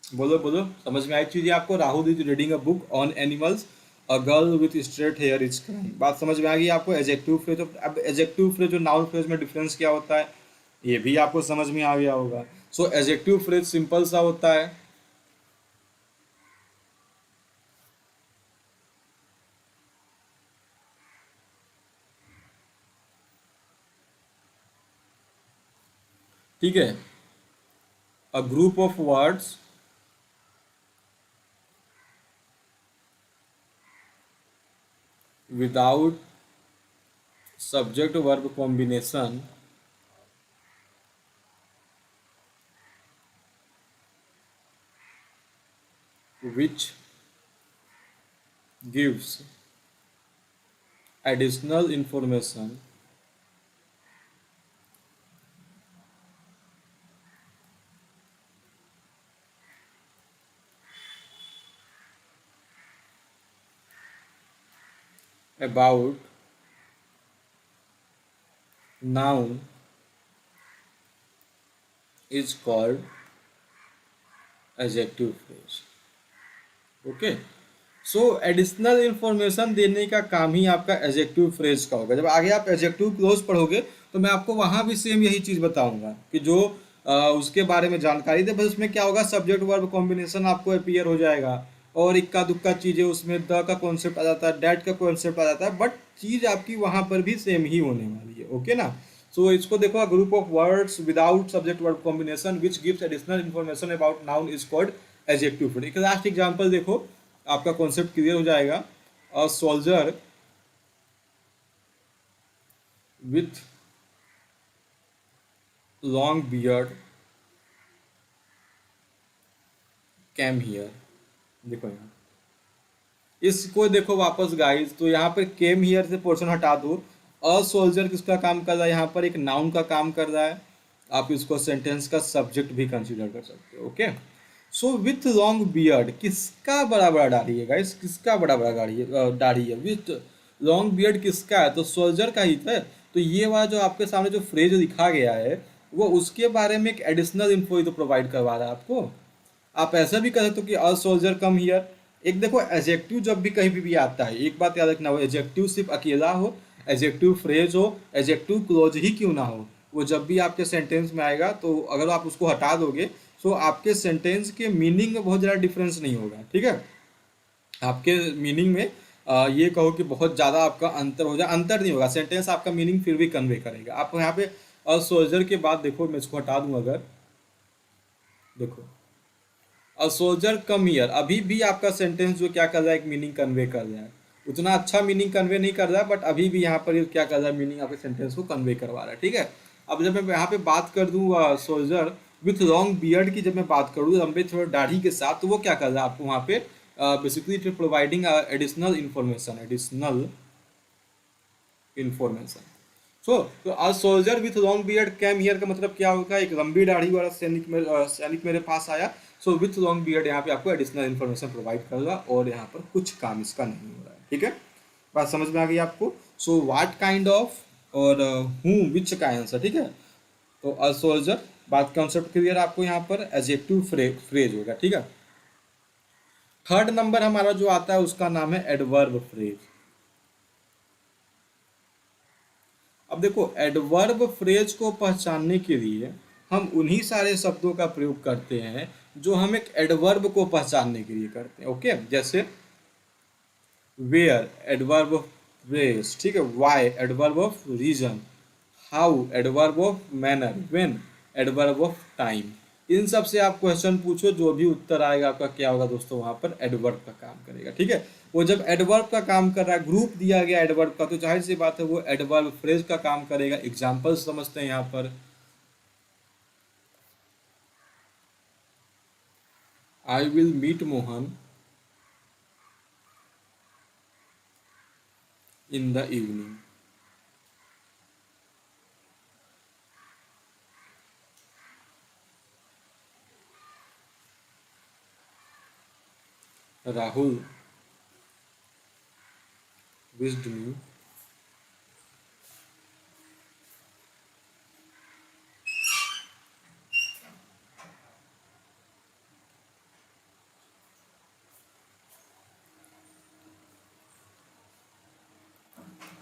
बोलो बोलो, समझ में आई चीज़ आपको? Rahul is reading a book on animals, a girl with straight here is crying. बात समझ में आ गई आपको? Adjective phrase. अब एडजेक्टिव फ्रेज और नाउन फ्रेज में डिफरेंस क्या होता है ये भी आपको समझ में आ गया होगा। सो एडजेक्टिव फ्रेज सिंपल सा होता है, ठीक है, अ group of words without subject verb combination which gives additional information about noun is called adjective phrase। Okay, so additional information देने का काम ही आपका एडजेक्टिव फ्रेज का होगा। जब आगे आप एडजेक्टिव क्लोज पढ़ोगे तो मैं आपको वहां भी सेम यही चीज बताऊंगा कि जो उसके बारे में जानकारी दे, बस उसमें क्या होगा, सब्जेक्ट वर्ब कॉम्बिनेशन आपको अपीयर हो जाएगा और इक्का दुक्का चीजें उसमें द का कॉन्सेप्ट आ जाता है, डैट का कॉन्सेप्ट आ जाता है, बट चीज आपकी वहां पर भी सेम ही होने वाली है। ओके ना? सो इसको देखो, group of words without subject verb combination which gives additional information about noun is called adjective phrase. एक लास्ट एग्जांपल देखो, आपका कॉन्सेप्ट क्लियर हो जाएगा। A soldier with long beard came here. देखो यहाँ, इसको देखो वापस गाइस, तो यहाँ पर केम हियर से पोर्शन हटा दो। अ सोल्जर किसका काम कर रहा है? यहाँ पर एक नाउन का काम कर रहा है। आप इसको सेंटेंस का सब्जेक्ट भी कंसीडर कर सकते हो। Okay, so with long beard किसका बड़ा बड़ा दाढ़ी है गाइस? किसका बड़ा बड़ा दाढ़ी है? विथ लॉन्ग बियर्ड किसका है? तो सोल्जर का ही था। तो ये वाला जो आपके सामने जो फ्रेज लिखा गया है वो उसके बारे में एक एडिशनल इन्फो तो प्रोवाइड करवा रहा है आपको। आप ऐसा भी कर सकते हो कि अ सोल्जर कम हियर। एक देखो, एडजेक्टिव जब भी कहीं भी आता है, एक बात याद रखना, हो एडजेक्टिव सिर्फ अकेला हो, एडजेक्टिव फ्रेज हो, एडजेक्टिव क्लोज ही क्यों ना हो, वो जब भी आपके सेंटेंस में आएगा तो अगर आप उसको हटा दोगे तो आपके सेंटेंस के मीनिंग में बहुत ज़्यादा डिफरेंस नहीं होगा। ठीक है, आपके मीनिंग में ये कहो कि बहुत ज़्यादा आपका अंतर हो जाए, अंतर नहीं होगा, सेंटेंस आपका मीनिंग फिर भी कन्वे करेगा। आप यहाँ पे अ सोल्जर के बाद देखो, मैं इसको हटा दूँ अगर, देखो अ सोल्जर कम हियर, अभी भी आपका सेंटेंस जो क्या कर रहा है, एक मीनिंग कन्वे कर रहा है। उतना अच्छा मीनिंग कन्वे नहीं कर रहा, बट अभी भी यहाँ पर ये क्या कर रहा है, मीनिंग आपके सेंटेंस को कन्वे करवा रहा है, ठीक है। अब जब मैं यहाँ पे बात कर दूँ सोल्जर विथ लॉन्ग बियर्ड की, जब मैं बात करूँ लंबे थोड़े दाढ़ी के साथ, तो वो क्या कर रहा है आपको वहाँ पे, basically providing additional information, additional information. So तो a soldier with long beard came here का मतलब क्या होगा, एक लंबी दाढ़ी वाला सैनिक मेरे पास आया। सो विथ लॉन्ग बियर्ड यहाँ पे आपको एडिशनल इन्फॉर्मेशन प्रोवाइड कर रहा, और यहाँ पर कुछ काम इसका नहीं हो रहा है, ठीक है। बात समझ में आ गई आपको। सो व्हाट काइंड ऑफ और हु विच का आंसर, ठीक है। तो अ सोल्जर, बात कॉन्सेप्ट क्लियर आपको, यहाँ पर एडजेक्टिव फ्रेज होगा, ठीक है। थर्ड नंबर हमारा जो आता है उसका नाम है एडवर्ब फ्रेज। अब देखो एडवर्ब फ्रेज को पहचानने के लिए हम उन्हीं सारे शब्दों का प्रयोग करते हैं जो हम एक एडवर्ब को पहचानने के लिए करते हैं, ओके। जैसे वेयर, एडवर्ब ऑफ प्लेस, ठीक है। Why, adverb of reason. How, adverb of manner. When, adverb of time. इन सब से आप क्वेश्चन पूछो, जो भी उत्तर आएगा आपका क्या होगा दोस्तों, वहां पर एडवर्ब का काम करेगा, ठीक है। वो जब एडवर्ब का काम कर रहा है, ग्रुप दिया गया एडवर्ब का, तो जाहिर सी बात है वो एडवर्ब फ्रेज का काम करेगा। एग्जाम्पल समझते हैं यहाँ पर। I will meet Mohan in the evening. Rahul wished me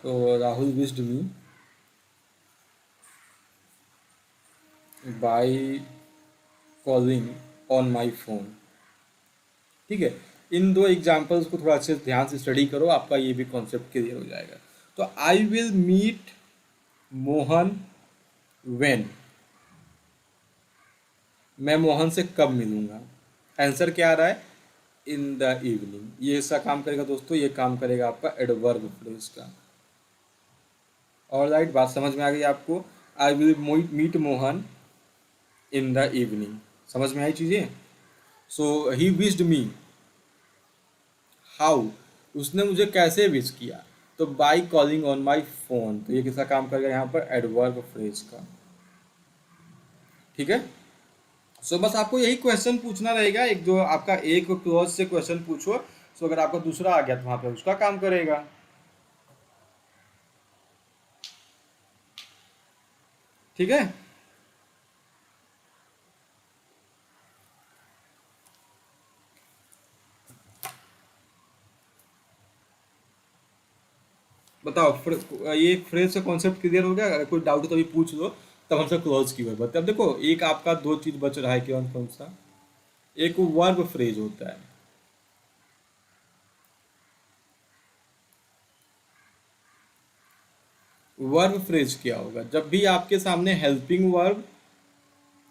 तो Rahul wished me by calling on my phone, ठीक है। इन दो एग्जाम्पल्स को थोड़ा अच्छे से ध्यान से स्टडी करो, आपका ये भी कॉन्सेप्ट क्लियर हो जाएगा। तो I will meet Mohan when, मैं मोहन से कब मिलूंगा। आंसर क्या आ रहा है, इन द इवनिंग। ये ऐसा काम करेगा दोस्तों, ये काम करेगा आपका एडवर्ब फ्रेज का। और राइट, बात समझ में आ गई आपको। I will meet Mohan in the evening, समझ में आई चीजें। सो ही विश्ड मी, हाउ, उसने मुझे कैसे विश किया, तो by calling on my phone. तो ये किसका काम करेगा यहाँ पर, एडवर्ब फ्रेज का, ठीक है। सो बस आपको यही क्वेश्चन पूछना रहेगा, एक जो आपका एक क्लॉज से क्वेश्चन पूछो। सो अगर आपका दूसरा आ गया तो वहां पे उसका काम करेगा, ठीक है। बताओ ये फ्रेज का कॉन्सेप्ट क्लियर हो गया। अगर कोई डाउट है तो अभी पूछ लो, तब हमसे क्लोज की वर्ब। अब देखो एक आपका दो चीज बच रहा है, कौन कौन सा, एक वर्ब फ्रेज होता है। वर्ब फ्रेज क्या होगा, जब भी आपके सामने हेल्पिंग वर्ब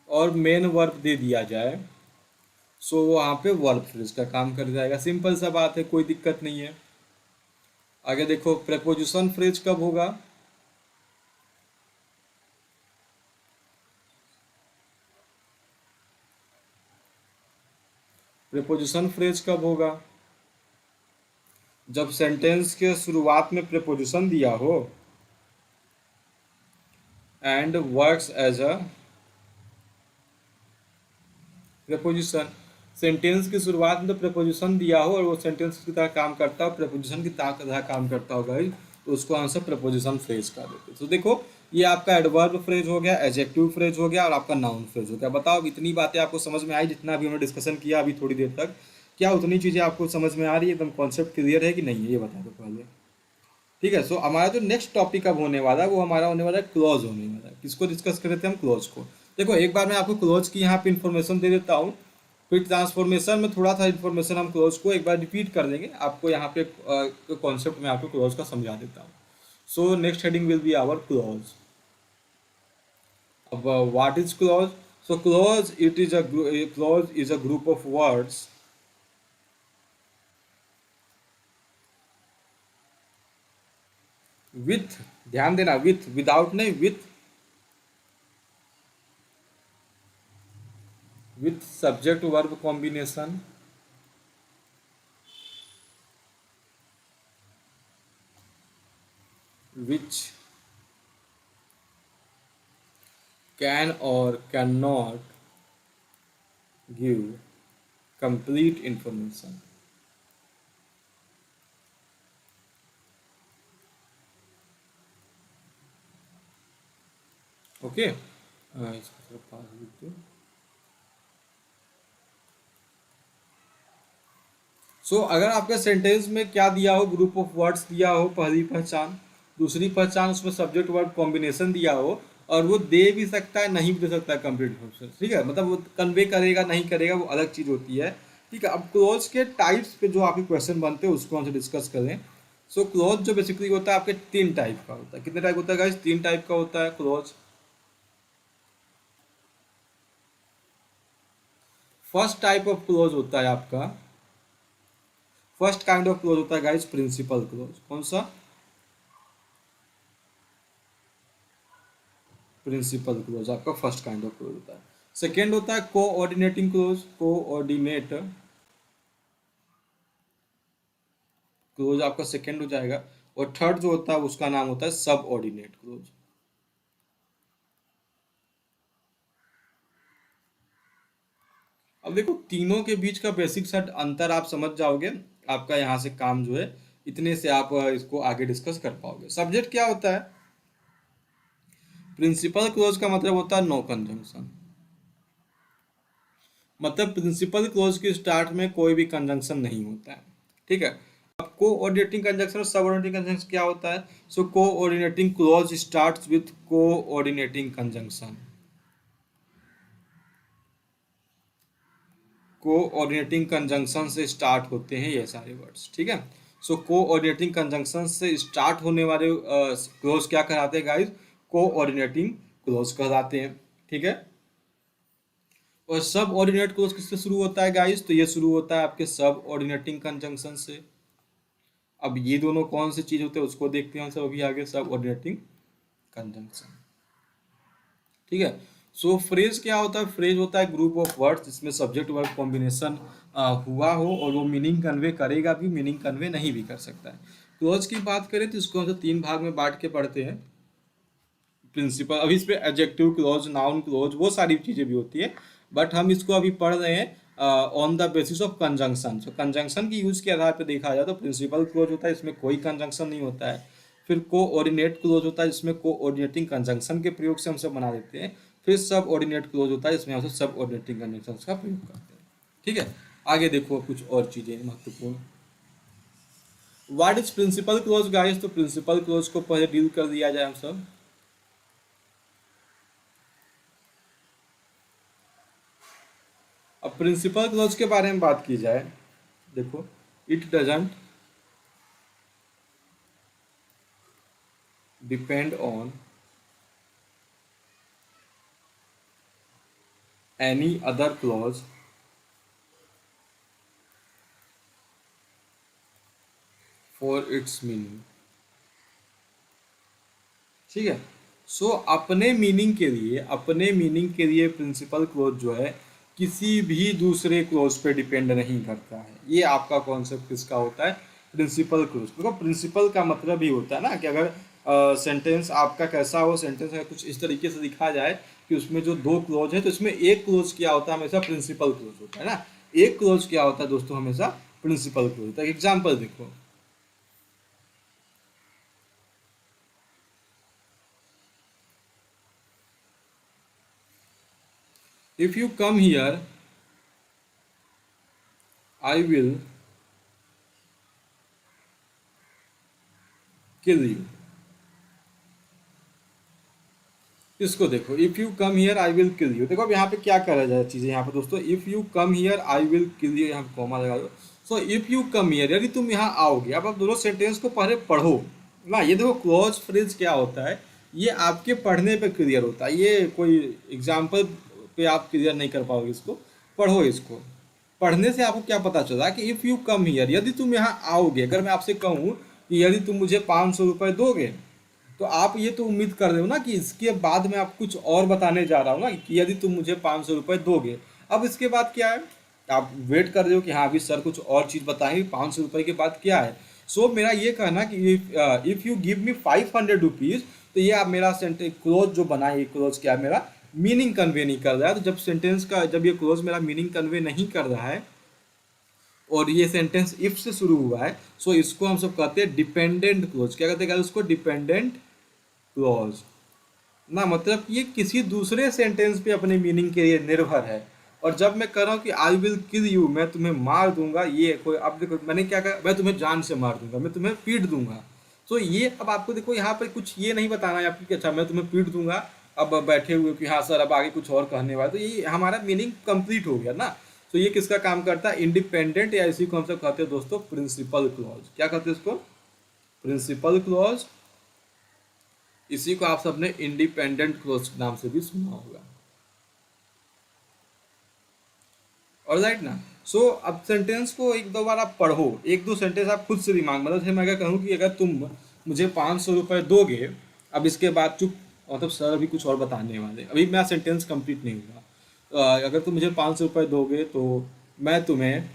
और मेन वर्ब दे दिया जाए, सो वहाँ पे वर्ब फ्रेज का काम कर जाएगा। सिंपल सा बात है, कोई दिक्कत नहीं है। आगे देखो प्रेपोजिशन फ्रेज कब होगा, प्रेपोजिशन फ्रेज कब होगा, जब सेंटेंस के शुरुआत में प्रेपोजिशन दिया हो and works as a preposition. Sentence की शुरुआत में तो प्रेपोजिशन दिया हो और वो सेंटेंस की तरह काम करता हो, प्रेपोजिशन की तरह काम करता होगा, तो उसको आंसर प्रेपोजिशन फ्रेज का देते। तो देखो ये आपका एडवर्ब फ्रेज हो गया, एडजेक्टिव फ्रेज हो गया, और आपका नाउन फ्रेज हो गया। बताओ इतनी बातें आपको समझ में आई, जितना भी हमने डिस्कशन किया अभी थोड़ी देर तक, क्या उतनी चीज़ें आपको समझ में आ रही है, एकदम कॉन्सेप्ट क्लियर है कि नहीं है, ये बता दो पहले, ठीक है। सो हमारा जो नेक्स्ट टॉपिक अब होने वाला है वो हमारा होने वाला है क्लॉज होने वाला है। किसको डिस्कस कर रहे थे हम, क्लॉज को। देखो एक बार मैं आपको क्लॉज की यहाँ पे इन्फॉर्मेशन दे देता हूँ, फिर ट्रांसफॉर्मेशन में थोड़ा सा इन्फॉर्मेशन हम क्लॉज को एक बार रिपीट कर देंगे, आपको यहाँ पे कॉन्सेप्ट में आपको क्लॉज का समझा देता हूँ। So next heading will be our clause. अब what is clause, so clause it is clause is a group of words with, ध्यान देना, विथ, विदाउट नहीं, with subject verb combination which can और can not give complete information. Okay, इसको थोड़ा पास लिख दो। सो अगर आपके सेंटेंस में क्या दिया हो, ग्रुप ऑफ वर्ड्स दिया हो, पहली पहचान, दूसरी पहचान, उसमें सब्जेक्ट वर्ब कॉम्बिनेशन दिया हो, और वो दे भी सकता है, नहीं भी दे सकता है कंप्लीट इंफॉर्मेशन, ठीक है, मतलब वो कन्वे करेगा नहीं करेगा वो अलग चीज़ होती है, ठीक है। अब क्लोज के टाइप्स पे जो आपके क्वेश्चन बनते हैं उसको हमसे डिस्कस करें। सो क्लोज जो बेसिकली होता है आपके तीन टाइप का होता है। कितने टाइप होता है गाइस? तीन टाइप का होता है close. First type of clause होता है आपका, फर्स्ट काइंड ऑफ क्लोज होता है गाइस प्रिंसिपल क्लोज। कौन सा? प्रिंसिपल क्लोज आपका फर्स्ट काइंड ऑफ क्लोज होता है। सेकेंड होता है कोऑर्डिनेटिंग क्लोज, कोऑर्डिनेट क्लोज आपका सेकेंड हो जाएगा। और थर्ड जो होता है उसका नाम होता है सब ऑर्डिनेट क्लोज। अब देखो तीनों के बीच का बेसिक सेट अंतर आप समझ जाओगे, आपका यहाँ से काम जो है इतने से आप इसको आगे डिस्कस कर पाओगे। सब्जेक्ट क्या होता है? प्रिंसिपल क्लोज का मतलब होता है नो कंजंक्शन, मतलब प्रिंसिपल क्लोज के स्टार्ट में कोई भी कंजंक्शन नहीं होता है, ठीक है। अब कोऑर्डिनेटिंग कंजंक्शन और सबऑर्डिनेटिंग कंजंक्शन क्या होता है? So coordinating clause starts with coordinating conjunction, coordinating conjunction से स्टार्ट होते हैं ये सारे वर्ड्स, ठीक है। सो कोऑर्डिनेटिंग कंजंक्शन से स्टार्ट होने वाले क्लोज क्या कहलाते हैं गाइस? कोऑर्डिनेटिंग क्लोज कहलाते हैं, ठीक है। और सब ऑर्डिनेट क्लोज किससे शुरू होता है गाइस? तो ये शुरू होता है आपके सब ऑर्डिनेटिंग कंजंक्शन से। अब ये दोनों कौन सी चीज होते हैं उसको देखते हैं हम सब अभी आगे, सब ऑर्डिनेटिंग कंजंक्शन, ठीक है। सो फ्रेज क्या होता है? फ्रेज होता है ग्रुप ऑफ वर्ड्स जिसमें सब्जेक्ट वर्ब कॉम्बिनेशन हुआ हो और वो मीनिंग कन्वे करेगा भी, मीनिंग कन्वे नहीं भी कर सकता है। क्लोज की बात करें तो इसको हम तीन भाग में बांट के पढ़ते हैं। प्रिंसिपल, अभी इस पे एडजेक्टिव क्लोज, नाउन क्लोज, वो सारी चीज़ें भी होती है, बट हम इसको अभी पढ़ रहे हैं on the basis of conjunction. So conjunction की यूज के आधार पर देखा जाए तो प्रिंसिपल क्लोज होता है, इसमें कोई कंजंक्शन नहीं होता है। फिर कोऑर्डिनेट क्लोज होता है जिसमें कोऑर्डिनेटिंग कंजंक्शन के प्रयोग से हम सब बना देते हैं। फिर सब ऑर्डिनेट क्लोज होता है जिसमें हम सब ऑर्डिनेटिंग कंजंक्शन का प्रयोग करते हैं, ठीक है। आगे देखो कुछ और चीज़ें महत्वपूर्ण। What is principal clause guys? तो प्रिंसिपल क्लोज को पहले डील कर दिया जाए हम सब। अब प्रिंसिपल क्लोज के बारे में बात की जाए, देखो, it doesn't depend on any other clause for its meaning, ठीक है। सो अपने मीनिंग के लिए, अपने मीनिंग के लिए प्रिंसिपल क्लोज जो है किसी भी दूसरे क्लोज पे डिपेंड नहीं करता है। ये आपका कॉन्सेप्ट किसका होता है? Principal close. देखो प्रिंसिपल का मतलब ही होता है ना कि अगर सेंटेंस आपका कैसा हो, सेंटेंस अगर कुछ इस तरीके से लिखा जाए कि उसमें जो दो क्लोज है तो इसमें एक क्लोज क्या होता है? हमेशा प्रिंसिपल क्लोज होता है ना। एक क्लोज क्या होता है दोस्तों? हमेशा प्रिंसिपल क्लोज होता है। एग्जाम्पल देखो, if you come here I will kill you। इसको देखो, if you come here I will kill you. देखो अब यहाँ पे क्या करा जाए चीजें यहाँ पे दोस्तों, if you come here I will kill you, यहाँ पे कॉमा लगा दो। So if you come here, यदि तुम यहाँ आओगे। अब आप दोनों सेंटेंस को पहले पढ़ो ना। ये देखो क्लोज फ्रेज क्या होता है, ये आपके पढ़ने पे क्लियर होता है, ये कोई एग्जाम्पल पे आप क्लियर नहीं कर पाओगे इसको। पढ़ो इसको, पढ़ने से आपको क्या पता चला कि इफ़ यू कम हियर, यदि तुम यहाँ आओगे। अगर मैं आपसे कहूँ कि यदि तुम मुझे 500 रुपये दोगे तो आप ये तो उम्मीद कर रहे हो ना कि इसके बाद मैं आप कुछ और बताने जा रहा हूँ ना कि यदि तुम मुझे 500 रुपये दोगे, अब इसके बाद क्या है, आप वेट कर रहे हो कि हाँ अभी सर कुछ और चीज़ बताएंगे, 500 रुपये के बाद क्या है। सो मेरा ये कहना कि if you give me 500 rupees, तो ये आप मेरा सेंटेंस क्लोज जो बना है, ये क्लोज क्या है, मेरा मीनिंग कन्वे नहीं कर रहा है। तो जब सेंटेंस का जब ये क्लोज मेरा मीनिंग कन्वे नहीं कर रहा है और ये सेंटेंस इफ से शुरू हुआ है, सो इसको हम सब कहते हैं डिपेंडेंट क्लोज। क्या कहते हैं उसको, डिपेंडेंट क्लोज ना, मतलब ये किसी दूसरे सेंटेंस पे अपने मीनिंग के लिए निर्भर है। और जब मैं कह रहा हूँ कि आई विल किल यू, मैं तुम्हें मार दूंगा, ये कोई, अब देखो मैंने क्या कहा, मैं तुम्हें जान से मार दूंगा, मैं तुम्हें पीट दूंगा। तो ये अब आपको देखो यहाँ पर कुछ ये नहीं बताना है आपको कि अच्छा मैं तुम्हें पीट दूंगा, अब बैठे हुए कि हाँ सर अब आगे कुछ और कहने वाले, तो ये हमारा मीनिंग कंप्लीट हो गया ना। तो ये किसका काम करता है, इंडिपेंडेंट, या इसी को हम सब कहते हैं दोस्तों प्रिंसिपल क्लॉज। क्या कहते हैं इसको, प्रिंसिपल क्लॉज। इसी को आप सबने इंडिपेंडेंट क्लॉज नाम से भी सुना होगा। और राइट ना। सो अब सेंटेंस को एक दो बार आप पढ़ो, एक दो सेंटेंस आप खुद से दिमाग, मतलब जैसे मैं अगर कहूँ कि अगर तुम मुझे 500 रुपये दोगे, अब इसके बाद चुप, मतलब सर अभी कुछ और बताने वाले, अभी मेरा सेंटेंस कंप्लीट नहीं हुआ। अगर तुम मुझे 500 रुपये दोगे तो मैं तुम्हें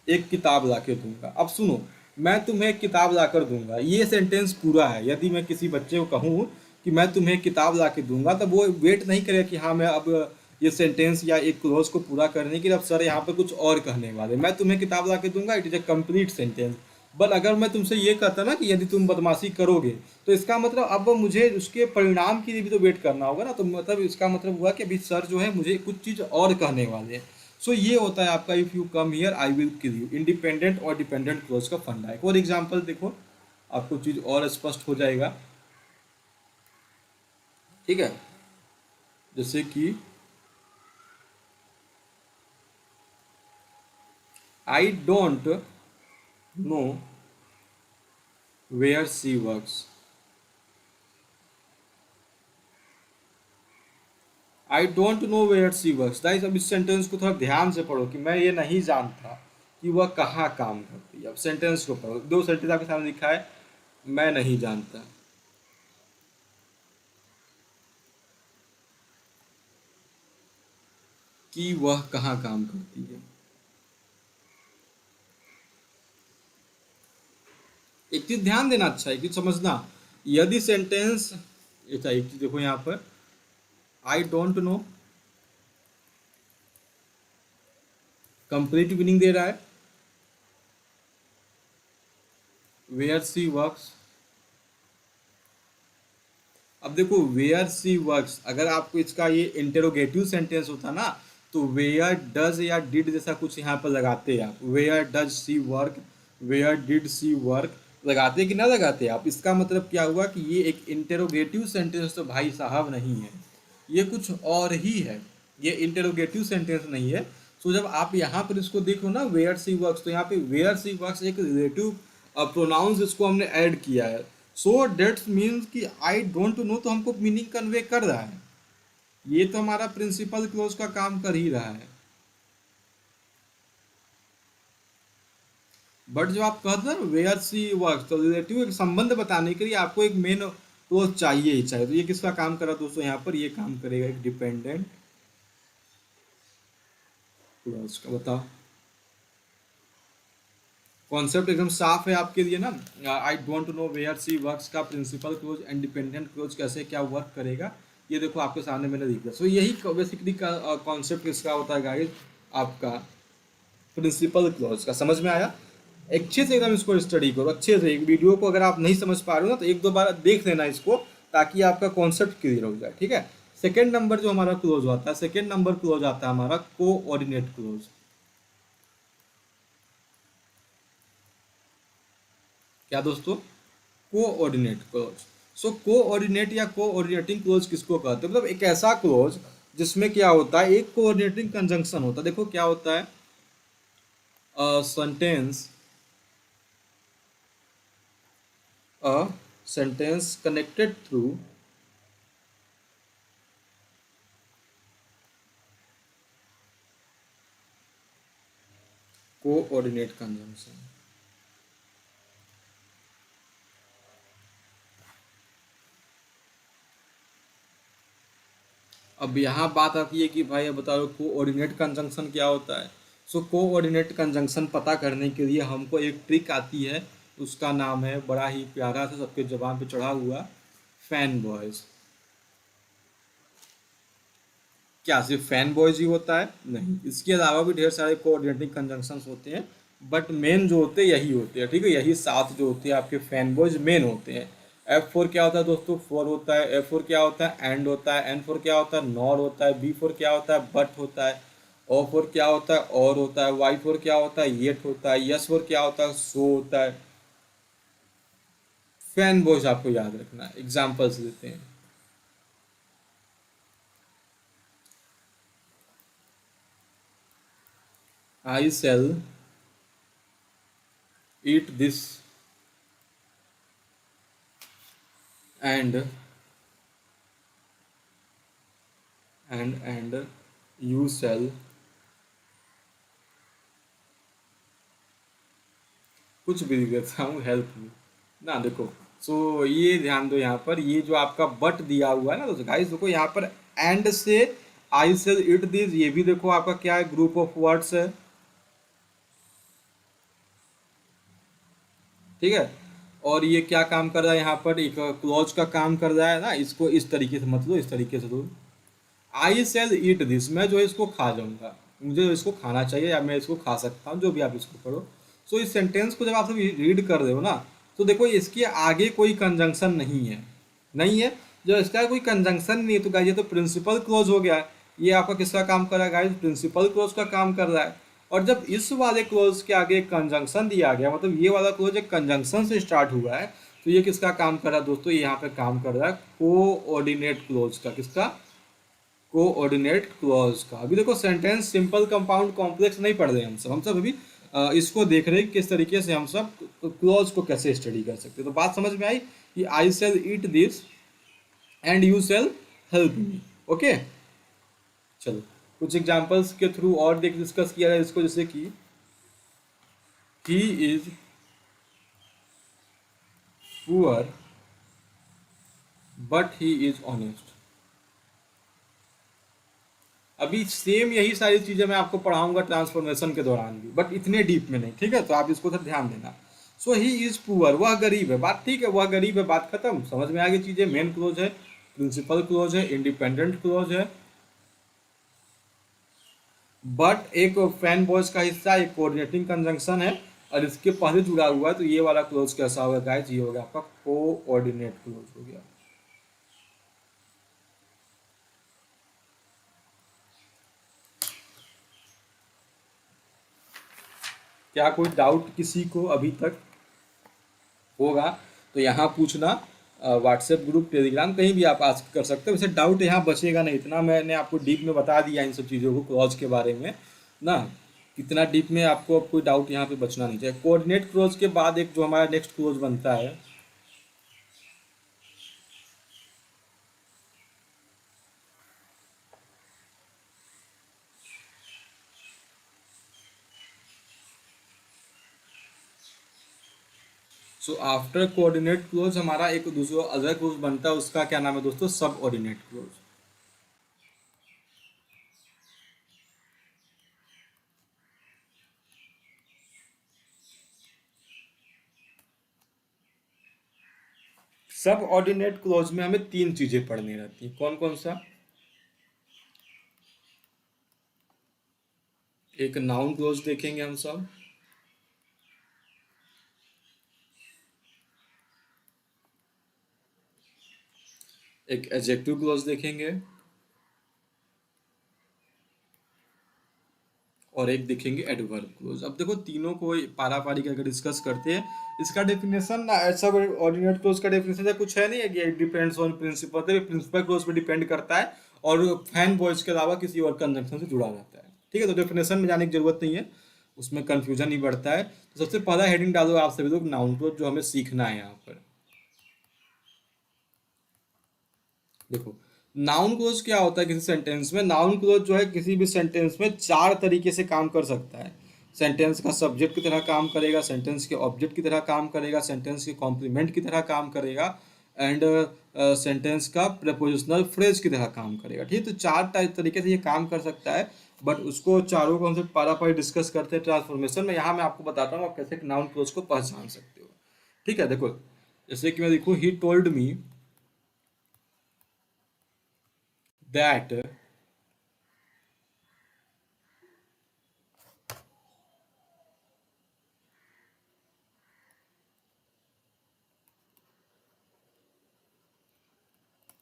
एक किताब ला के दूंगा। अब सुनो, मैं तुम्हें एक किताब ला कर दूंगा, ये सेंटेंस पूरा है। यदि मैं किसी बच्चे को कहूँ कि मैं तुम्हें एक किताब ला के दूंगा, तब वो वेट नहीं करेगा कि हाँ मैं अब ये सेंटेंस या एक क्लोज को पूरा करने के लिए अब सर यहाँ पर कुछ और कहने वाले, मैं तुम्हें किताब ला के दूंगा, it is a complete sentence. But अगर मैं तुमसे ये कहता ना कि यदि तुम बदमाशी करोगे, तो इसका मतलब अब मुझे उसके परिणाम के लिए भी तो वेट करना होगा ना। तो मतलब इसका मतलब हुआ कि अभी सर जो है मुझे कुछ चीज़ और कहने वाले हैं। सो ये होता है आपका if you come here I will kill you, independent और डिपेंडेंट क्लोज का फंडा है। एक और एग्जांपल देखो, आपको चीज़ और स्पष्ट हो जाएगा। ठीक है, जैसे कि I don't know where she works. I don't know where she works guys. अब इस सेंटेंस को थोड़ा ध्यान से पढ़ो कि मैं ये नहीं जानता कि वह कहाँ काम करती है। अब सेंटेंस को पढ़ो, दो सेंटेंस आपके सामने लिखा है, मैं नहीं जानता कि वह कहाँ काम करती है। एक चीज ध्यान देना, अच्छा एक चीज समझना, यदि सेंटेंस, अच्छा एक चीज देखो यहाँ पर, I don't know complete meaning दे रहा है, वेयर सी वर्क्स। अब देखो वेयर सी वर्क्स, अगर आपको इसका ये इंटेरोगेटिव सेंटेंस होता ना, तो वेयर डज या डिड जैसा कुछ यहाँ पर लगाते आप, where does she work, where did she work, लगाते कि ना लगाते आप। इसका मतलब क्या हुआ कि ये एक इंटेरोगेटिव सेंटेंस तो भाई साहब नहीं है, ये कुछ और ही है, ये इंटेरोगेटिव सेंटेंस नहीं है। सो जब आप यहाँ पर इसको देखो ना वेयर सी वर्क्स, तो यहाँ पे वेयर सी वर्क्स एक रिलेटिव प्रोनाउंस इसको हमने ऐड किया है। सो डेट्स मीन्स कि आई डोंट नो तो हमको मीनिंग कन्वे कर रहा है, ये तो हमारा प्रिंसिपल क्लोज का काम कर ही रहा है। बट जो आप कहते हैं वेयर सी वर्क, तो रिलेटिव एक संबंध बताने के लिए आपको एक मेन क्लोज चाहिए ही चाहिए। तो ये किसका काम कर रहा है दोस्तों, यहाँ पर ये काम करेगा एक डिपेंडेंट क्लोज का। बताओ, कॉन्सेप्ट एकदम साफ है आपके लिए ना। I don't know where she works का principal clause and dependent clause कैसे क्या वर्क करेगा, ये देखो आपके सामने मैंने लिख दिया। सो यही बेसिकली का कॉन्सेप्ट किसका होता है गाइस, आपका प्रिंसिपल क्लोज का। समझ में आया, अच्छे से एकदम इसको स्टडी करो अच्छे से। एक वीडियो को अगर आप नहीं समझ पा रहे हो ना, तो एक दो बार देख लेना इसको, ताकि आपका कॉन्सेप्ट क्लियर हो जाए। ठीक है, सेकेंड नंबर जो हमारा क्लोज आता है, सेकेंड नंबर क्लोज आता है हमारा कोऑर्डिनेट क्लोज। क्या दोस्तों, कोऑर्डिनेट क्लोज। सो कोऑर्डिनेट या कोऑर्डिनेटिंग क्लोज किसको कहते हैं, मतलब एक ऐसा क्लोज जिसमें क्या होता है, एक कोऑर्डिनेटिंग कंजंक्शन होता है। देखो क्या होता है, sentence, a sentence connected through coordinate conjunction. अब यहाँ बात आती है कि भाई अब बताओ कोऑर्डिनेट कंजंक्शन क्या होता है। सो कोऑर्डिनेट कंजंक्शन पता करने के लिए हमको एक ट्रिक आती है, उसका नाम है बड़ा ही प्यारा सा सबके जबान पे चढ़ा हुआ, फैन बॉयज। क्या सिर्फ फैन बॉयज ही होता है? नहीं, इसके अलावा भी ढेर सारे कोऑर्डिनेटिंग कंजंक्शंस होते हैं, बट मेन जो होते हैं यही होते हैं, ठीक है। यही सात जो होते हैं आपके फैन बॉयज मेन होते हैं। F4 क्या होता है दोस्तों? फोर होता है। F4 क्या होता है? एंड होता है। N4 क्या होता है? नॉर होता है। B4 क्या होता है? बट होता है। O4 क्या होता है? और होता है। Y4 क्या होता है? येट होता है। S4 क्या होता है? सो होता है। फैन बॉयज आपको याद रखना है, एग्जाम्पल्स देते हैं। I shall eat this and and you shall, कुछ भी लिख देता हूँ, हेल्प मी ना। देखो, सो ये ध्यान दो, यहाँ पर ये जो आपका बट दिया हुआ है ना दोस्तों, गाइस देखो यहाँ पर एंड से आई सेल इट दिस, ये भी देखो आपका क्या है, ग्रुप ऑफ वर्ड्स है, ठीक है। और ये क्या काम कर रहा है, यहाँ पर एक क्लॉज का काम कर रहा है ना, इसको इस तरीके से मत लो, इस तरीके से दो। आई सेल ईट दिस, मैं जो है इसको खा जाऊंगा, मुझे इसको खाना चाहिए या मैं इसको खा सकता हूँ, जो भी आप इसको पढ़ो। सो इस सेंटेंस को जब आप सब रीड कर रहे हो ना, तो देखो इसके आगे कोई कंजंक्शन नहीं है, नहीं है। जब इसका कोई कंजंक्शन नहीं है तो गाइस ये तो प्रिंसिपल क्लोज हो गया। ये आपका किसका काम कर रहा है गाइस? प्रिंसिपल क्लोज का काम कर रहा है। और जब इस वाले क्लोज के आगे कंजंक्शन दिया गया, मतलब ये वाला क्लोज एक कंजंक्शन से स्टार्ट हुआ है, तो ये किसका काम कर रहा है दोस्तों? ये यहाँ पे काम कर रहा है कोऑर्डिनेट क्लोज का। किसका? कोऑर्डिनेट क्लॉज का। अभी देखो सेंटेंस सिंपल कंपाउंड कॉम्प्लेक्स नहीं पढ़ रहे हैं हम सब अभी इसको देख रहे हैं किस तरीके से हम सब क्लॉज को कैसे स्टडी कर सकते हैं। तो बात समझ में आई कि I shall eat this and you shall help me. Okay, चलो कुछ एग्जांपल्स के थ्रू और देख डिस्कस किया है इसको, जैसे कि he is poor but he is honest. अभी सेम यही सारी चीजें मैं आपको पढ़ाऊंगा ट्रांसफॉर्मेशन के दौरान भी, बट इतने डीप में नहीं, ठीक है। तो आप इसको तो ध्यान देना। सो ही इज पुअर, वह गरीब है, बात ठीक है, वह गरीब है, बात खत्म, समझ में आ गई चीजें। मेन क्लोज है, प्रिंसिपल क्लोज है, इंडिपेंडेंट क्लोज है, बट एक फैन बॉयज का हिस्सा, एक कोऑर्डिनेटिंग कंजंक्शन है, और इसके पहले जुड़ा हुआ है, तो ये वाला क्लोज कैसा होगा गाइस? ये होगा आपका कोऑर्डिनेट क्लोज हो गया। क्या कोई डाउट किसी को अभी तक होगा तो यहाँ पूछना। व्हाट्सएप ग्रुप, टेलीग्राम, कहीं भी आप आस्क कर सकते हो। वैसे डाउट यहाँ बचेगा नहीं, इतना मैंने आपको डीप में बता दिया इन सब चीज़ों को, क्लॉज के बारे में ना। कितना डीप में आपको अब कोई डाउट यहाँ पे बचना नहीं चाहिए। कोऑर्डिनेट क्लोज के बाद एक जो हमारा नेक्स्ट क्लोज बनता है, सो आफ्टर कोऑर्डिनेट क्लोज हमारा एक दूसरा अदर क्लोज बनता है, उसका क्या नाम है दोस्तों? सब ऑर्डिनेट क्लोज। सब ऑर्डिनेट क्लोज में हमें तीन चीजें पढ़नी रहती हैं, कौन कौन सा? एक नाउन क्लोज देखेंगे हम सब, एक एडजेक्टिव क्लोज देखेंगे, और एक देखेंगे एडवर्ब क्लोज। अब देखो तीनों को पारा पारी करके डिस्कस करते हैं। इसका डेफिनेशन ना ऐसा ऑर्डिनेट क्लोज का डेफिनेशन ऐसा कुछ है नहीं है कि इट डिपेंड्स ऑन प्रिंसिपल, तो प्रिंसिपल क्लोज पे डिपेंड करता है, और फैन बॉयज के अलावा किसी और कंजंक्शन से जुड़ा रहता है, ठीक है। तो डेफिनेशन में जाने की जरूरत नहीं है, उसमें कंफ्यूजन नहीं बढ़ता है। तो सबसे पहला हेडिंग डालो आप सभी लोग, नाउन क्लोज, जो हमें सीखना है यहाँ पर। देखो नाउन क्लोज क्या होता है किसी सेंटेंस में? नाउन क्लोज जो है किसी भी सेंटेंस में चार तरीके से काम कर सकता है। सेंटेंस का सब्जेक्ट की तरह काम करेगा, सेंटेंस के ऑब्जेक्ट की तरह काम करेगा, सेंटेंस के कॉम्प्लीमेंट की तरह काम करेगा, एंड सेंटेंस का प्रपोजिशनल फ्रेज की तरह काम करेगा। ठीक है, तो चार तरीके से ये काम कर सकता है, बट उसको चारों को हमसे पारा पारी डिस्कस करते हैं ट्रांसफॉर्मेशन में। यहाँ मैं आपको बताता हूँ आप कैसे नाउन क्लोज को पहचान सकते हो। ठीक है, देखो जैसे कि मैं देखूँ, ही टोल्ड मी दैट,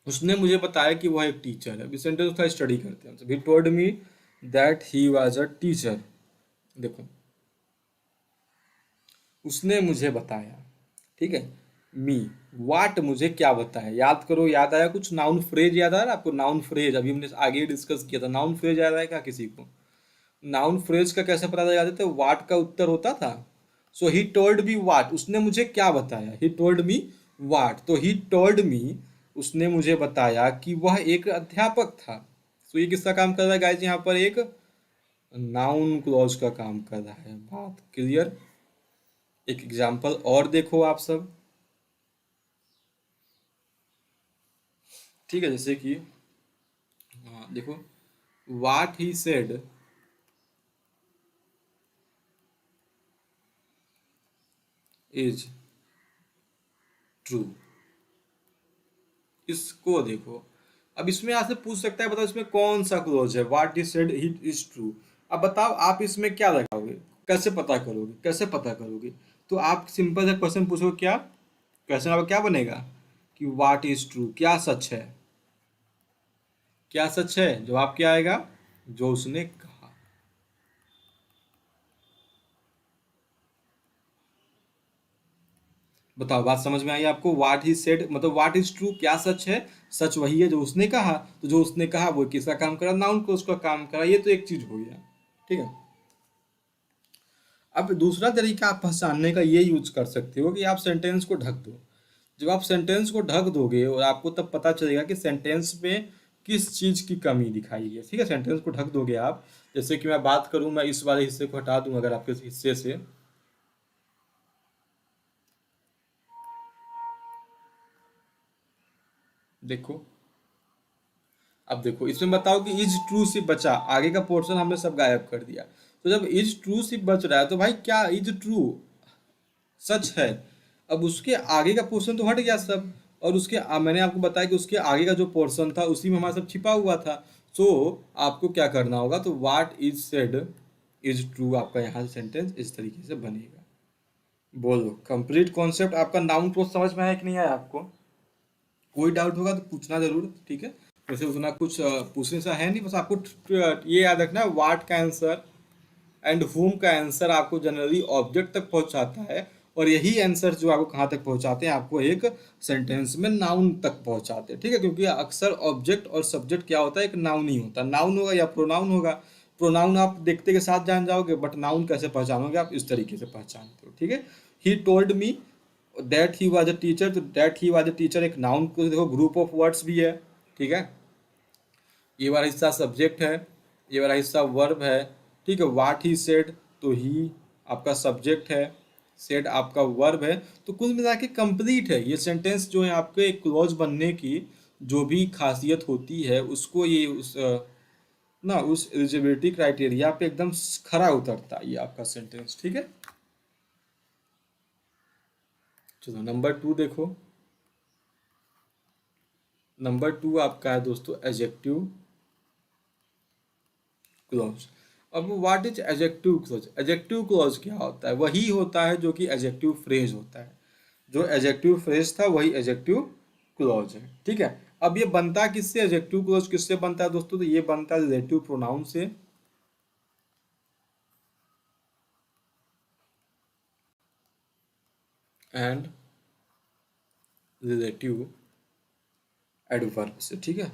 उसने मुझे बताया कि वह एक टीचर है। अभी सेंटेंस का स्टडी करते हैं। ही told me that he was a teacher. देखो, उसने मुझे बताया, ठीक है, मी, वाट मुझे क्या बताया, याद करो, याद आया कुछ? नाउन फ्रेज याद आ रहा है आपको? नाउन फ्रेज अभी हमने आगे डिस्कस किया था। नाउन फ्रेज याद आया क्या किसी को? नाउन फ्रेज का कैसे पता लगा देते? वाट का उत्तर होता था। सो ही टोल्ड मी वाट, उसने मुझे क्या बताया? ही टोल्ड मी वाट, तो ही टोल्ड मी, उसने मुझे बताया कि वह एक अध्यापक था। सो ये किसका काम कर रहा है गाइस? यहाँ पर एक नाउन क्लॉज का काम कर रहा है। बात क्लियर? एक एग्जांपल और देखो आप सब। ठीक है, जैसे कि हाँ देखो, वाट ही सेड इज ट्रू। इसको देखो, अब इसमें आपसे पूछ सकता है, बताओ इसमें कौन सा क्लोज है? What is said he is true. अब बताओ आप इसमें क्या लगाओगे, कैसे पता करोगे, कैसे पता करोगे? तो आप सिंपल सा क्वेश्चन पूछो, क्या क्वेश्चन आपका क्या बनेगा कि वाट इज ट्रू, क्या सच है, क्या सच है? जवाब क्या आएगा? जो उसने कहा। बताओ, बात समझ में आई आपको? वाट ही सेड मतलब वाट इज ट्रू, क्या सच है? सच वही है जो उसने कहा। तो जो उसने कहा वो किसका काम करा? नाउन को उसका काम करा। ये तो एक चीज हो गया। ठीक है, अब दूसरा तरीका आप पहचानने का ये यूज कर सकते हो कि आप सेंटेंस को ढक दो। जब आप सेंटेंस को ढक दोगे और आपको तब पता चलेगा कि सेंटेंस में किस चीज की कमी दिखाई है। ठीक है, सेंटेंस को ढक दोगे आप। जैसे कि मैं बात करूं, मैं इस वाले हिस्से को हटा दूं अगर आपके हिस्से से, देखो, अब देखो इसमें बताओ कि इज ट्रू सिर्फ बचा, आगे का पोर्शन हमने सब गायब कर दिया। तो जब इज ट्रू सिर्फ बच रहा है तो भाई क्या इज ट्रू सच है? अब उसके आगे का पोर्शन तो हट गया सब। और उसके मैंने आपको बताया कि उसके आगे का जो पोर्शन था उसी में हमारा सब छिपा हुआ था। सो आपको क्या करना होगा? तो what is said is true, आपका यहाँ से सेंटेंस इस तरीके से बनेगा। बोलो, कंप्लीट कॉन्सेप्ट आपका नाउन क्लोज समझ में आया कि नहीं आया आपको? कोई डाउट होगा तो पूछना जरूर। ठीक है, वैसे उतना कुछ पूछने से है नहीं, बस आपको ये याद रखना है, वाट का आंसर एंड whom का आंसर आपको जनरली ऑब्जेक्ट तक पहुंचाता है। और यही आंसर जो आपको कहाँ तक पहुंचाते हैं? आपको एक सेंटेंस में नाउन तक पहुंचाते हैं। ठीक है, क्योंकि अक्सर ऑब्जेक्ट और सब्जेक्ट क्या होता है? एक नाउन ही होता है। नाउन होगा या प्रोनाउन होगा। प्रोनाउन आप देखते के साथ जान जाओगे, बट नाउन कैसे पहचानोगे? आप इस तरीके से पहचानते हो। ठीक है, he told me that he was a teacher, तो that he was a teacher एक नाउन को देखो, ग्रुप ऑफ वर्ड्स भी है। ठीक है, ये वाला हिस्सा सब्जेक्ट है, ये वाला हिस्सा वर्ब है। ठीक है, वाट ही सेड, तो ही आपका सब्जेक्ट है, सेड आपका वर्ब है। तो कुल मिला के कंप्लीट है ये सेंटेंस। जो है आपके क्लॉज बनने की जो भी खासियत होती है उसको ये उस एलिजिबिलिटी क्राइटेरिया पे एकदम खरा उतरता है ये आपका सेंटेंस। ठीक है, चलो नंबर टू देखो। नंबर टू आपका है दोस्तों एडजेक्टिव क्लॉज। अब what is adjective clause? Adjective clause क्या होता है? वही होता है जो कि एडजेक्टिव फ्रेज होता है। जो एडजेक्टिव फ्रेज था वही एडजेक्टिव क्लॉज है। ठीक है, अब ये बनता किससे? एडजेक्टिव क्लॉज किससे बनता है दोस्तों? तो ये बनता है रिलेटिव प्रोनाउन से एंड रिलेटिव एडवर्ब से। ठीक है,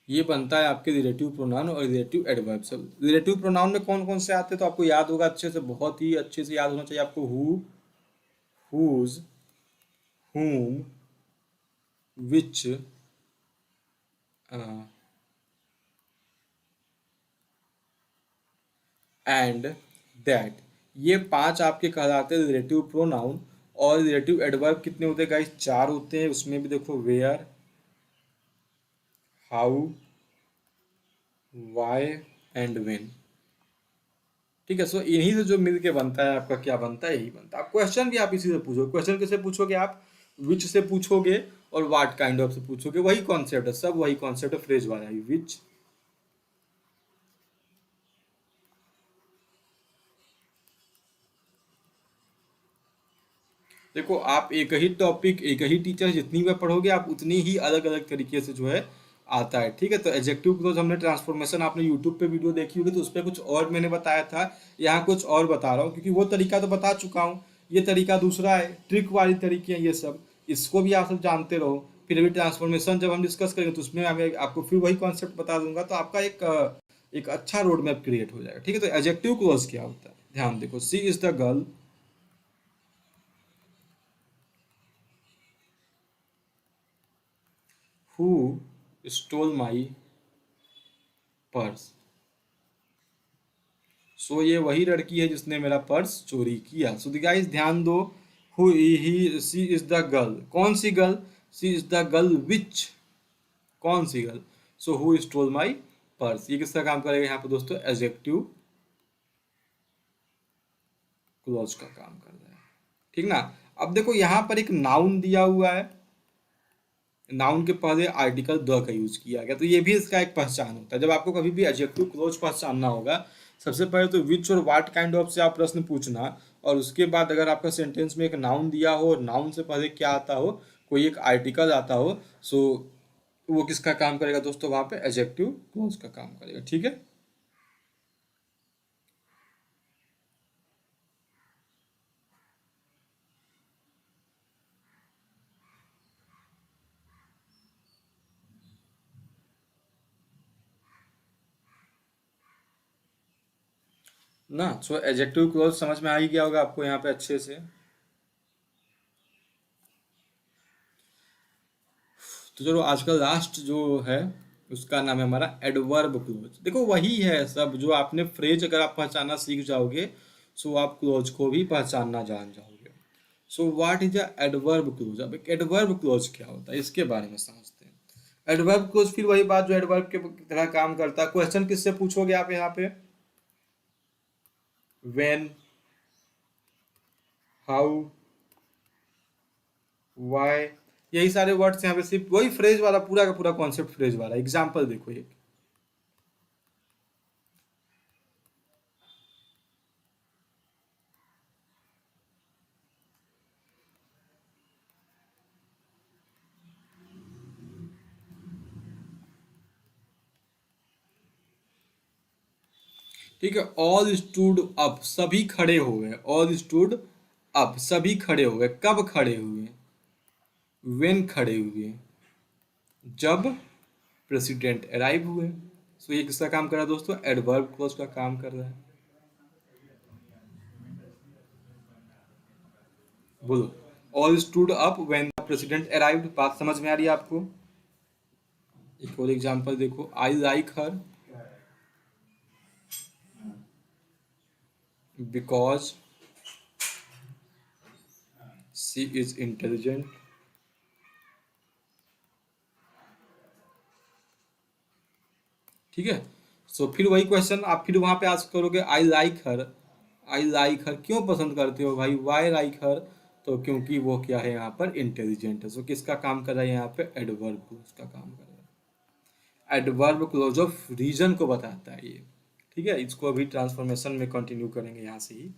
ये बनता है आपके रिलेटिव प्रोनाउन और रिलेटिव एडवर्ब से। रिलेटिव प्रोनाउन में कौन कौन से आते हैं तो आपको याद होगा अच्छे से, बहुत ही अच्छे से याद होना चाहिए आपको। Who, whose, whom, which, and that. ये पांच आपके कहलाते हैं रिलेटिव प्रोनाउन। और रिलेटिव एडवर्ब कितने होते हैं गाइस? 4 होते हैं। उसमें भी देखो where, how, why and when. ठीक है, सो इन्हीं से जो मिल के बनता है आपका क्या बनता है? यही बनता है। आप क्वेश्चन भी आप इसी से पूछोगे। क्वेश्चन किससे पूछोगे आप? विच से पूछोगे और व्हाट काइंड ऑफ से पूछोगे। वही कॉन्सेप्ट है, सब वही कॉन्सेप्ट है, फ्रेज वाला ही। विच, देखो आप एक ही टॉपिक, एक ही टीचर जितनी बार पढ़ोगे आप उतनी ही अलग अलग तरीके से जो है आता है। ठीक है, तो एडजेक्टिव क्लॉज हमने ट्रांसफॉर्मेशन आपने यूट्यूब पे वीडियो देखी होगी तो उस पर कुछ और मैंने बताया था। यहाँ कुछ और बता रहा हूँ क्योंकि वो तरीका तो बता चुका हूँ, ये तरीका दूसरा है, ट्रिक वाली तरीके हैं ये सब। इसको भी आप सब जानते रहो। फिर अभी ट्रांसफॉर्मेशन जब हम डिस्कस करेंगे तो उसमें मैं आपको फिर वही कॉन्सेप्ट बता दूंगा, तो आपका एक अच्छा रोड मैप क्रिएट हो जाएगा। ठीक है, तो एडजेक्टिव क्लॉज क्या होता है? ध्यान देखो, she is the girl who stole my purse. So ये वही लड़की है जिसने मेरा पर्स चोरी किया। सो गाइस ध्यान दो, who he, she is the girl, कौन सी girl? She is the girl which, कौन सी girl? So who stole my purse, ये किसका काम करेगा यहाँ पे दोस्तों? एडजेक्टिव क्लॉज का काम कर रहा है। ठीक ना? अब देखो यहाँ पर एक नाउन दिया हुआ है, नाउन के पहले आर्टिकल द का यूज किया गया, तो ये भी इसका एक पहचान होता है। जब आपको कभी भी एडजेक्टिव क्लोज पहचानना होगा, सबसे पहले तो विच और व्हाट काइंड ऑफ से आप प्रश्न पूछना, और उसके बाद अगर आपका सेंटेंस में एक नाउन दिया हो और नाउन से पहले क्या आता हो, कोई एक आर्टिकल आता हो, सो वो किसका काम करेगा दोस्तों? वहां पे एडजेक्टिव क्लोज का काम करेगा। ठीक है, ना? सो एडजेक्टिव क्लोज समझ में आ ही गया होगा आपको यहाँ पे अच्छे से। तो चलो आज का लास्ट जो है उसका नाम है हमारा एडवर्ब क्लोज। देखो वही है सब, जो आपने फ्रेज अगर आप पहचानना सीख जाओगे सो आप क्लोज को भी पहचानना जान जाओगे। So what is a adverb close? अब एक एडवर्ब क्लोज क्या होता है इसके बारे में समझते हैं। एडवर्ब क्लोज फिर वही बात जो एडवर्ब के तरह काम करता है। क्वेश्चन किससे पूछोगे आप यहाँ पे? व्हेन, हाउ, व्हाई, यही सारे वर्ड्स यहाँ पे, सिर्फ वही फ्रेज वाला पूरा का पूरा कॉन्सेप्ट फ्रेज वाला। एग्जाम्पल देखो एक, ठीक है, ऑल स्टूड अप, सभी खड़े हो गए। ऑल स्टूड अप, सभी खड़े हो गए। कब खड़े हुए? वेन खड़े हुए, जब प्रेसिडेंट अराइव हुए। सो ये किसका काम कर रहा है दोस्तों? एडवर्ब क्लॉज का काम कर रहा है। बोलो, all stood up when the president arrived. बात समझ में आ रही है आपको? एक और एग्जांपल देखो, I like her because she is intelligent. ठीक है, सो फिर वही क्वेश्चन आप फिर वहां पे आस्क करोगे, I like her, I like हर क्यों पसंद करते हो भाई? वाई लाइक हर? तो क्योंकि वो क्या है यहाँ पर? इंटेलिजेंट है। सो किसका काम कर रहा है यहाँ पे? एडवर्ब क्लोज का काम कर रहा है। एडवर्ब क्लोज ऑफ रीजन को बताता है ये। ठीक है, इसको अभी ट्रांसफॉर्मेशन में कंटिन्यू करेंगे यहाँ से ही।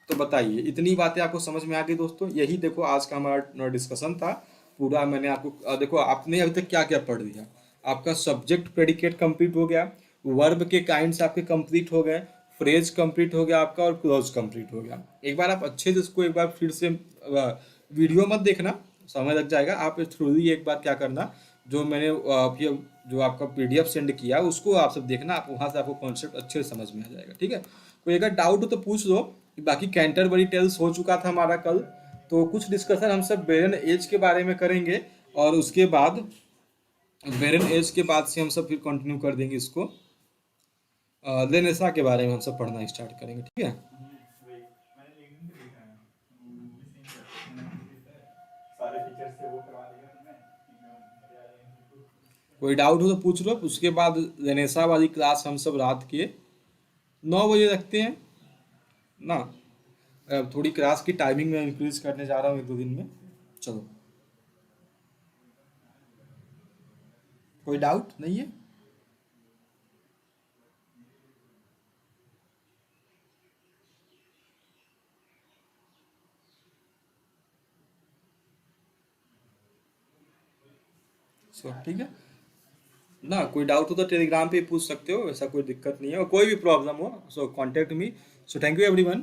तो बताइए, इतनी बातें आपको समझ में आ गई दोस्तों? यही देखो आज का हमारा डिस्कशन था पूरा। मैंने आपको देखो आपने अभी तक क्या क्या पढ़ लिया। आपका सब्जेक्ट प्रेडिकेट कंप्लीट हो गया, वर्ब के काइंड्स आपके कंप्लीट हो गए, फ्रेज कंप्लीट हो गया आपका, और क्लोज कंप्लीट हो गया। एक बार आप अच्छे से इसको एक बार फिर से वीडियो मत देखना, समय लग जाएगा। आप थ्रू ही एक बार क्या करना, जो मैंने ये जो आपका पीडीएफ सेंड किया उसको आप सब देखना, आप वहाँ से आपको कॉन्सेप्ट अच्छे से समझ में आ जाएगा। ठीक है, कोई अगर डाउट हो तो पूछ लो। बाकी कैंटरबरी टेल्स हो चुका था हमारा कल, तो कुछ डिस्कशन हम सब बेरन एज के बारे में करेंगे, और उसके बाद बेरन एज के बाद से हम सब फिर कंटिन्यू कर देंगे इसको, लेनेसा के बारे में हम सब पढ़ना स्टार्ट करेंगे। ठीक है, कोई डाउट हो तो पूछ लो। उसके बाद गणेशा वाली क्लास हम सब रात के 9 बजे रखते हैं ना। थोड़ी क्लास की टाइमिंग में इंक्रीज करने जा रहा हूँ 1-2 दिन में। चलो, कोई डाउट नहीं है? सो ठीक है ना। कोई डाउट हो तो टेलीग्राम पे पूछ सकते हो, ऐसा कोई दिक्कत नहीं है। और कोई भी प्रॉब्लम हो so contact me. So thank you everyone.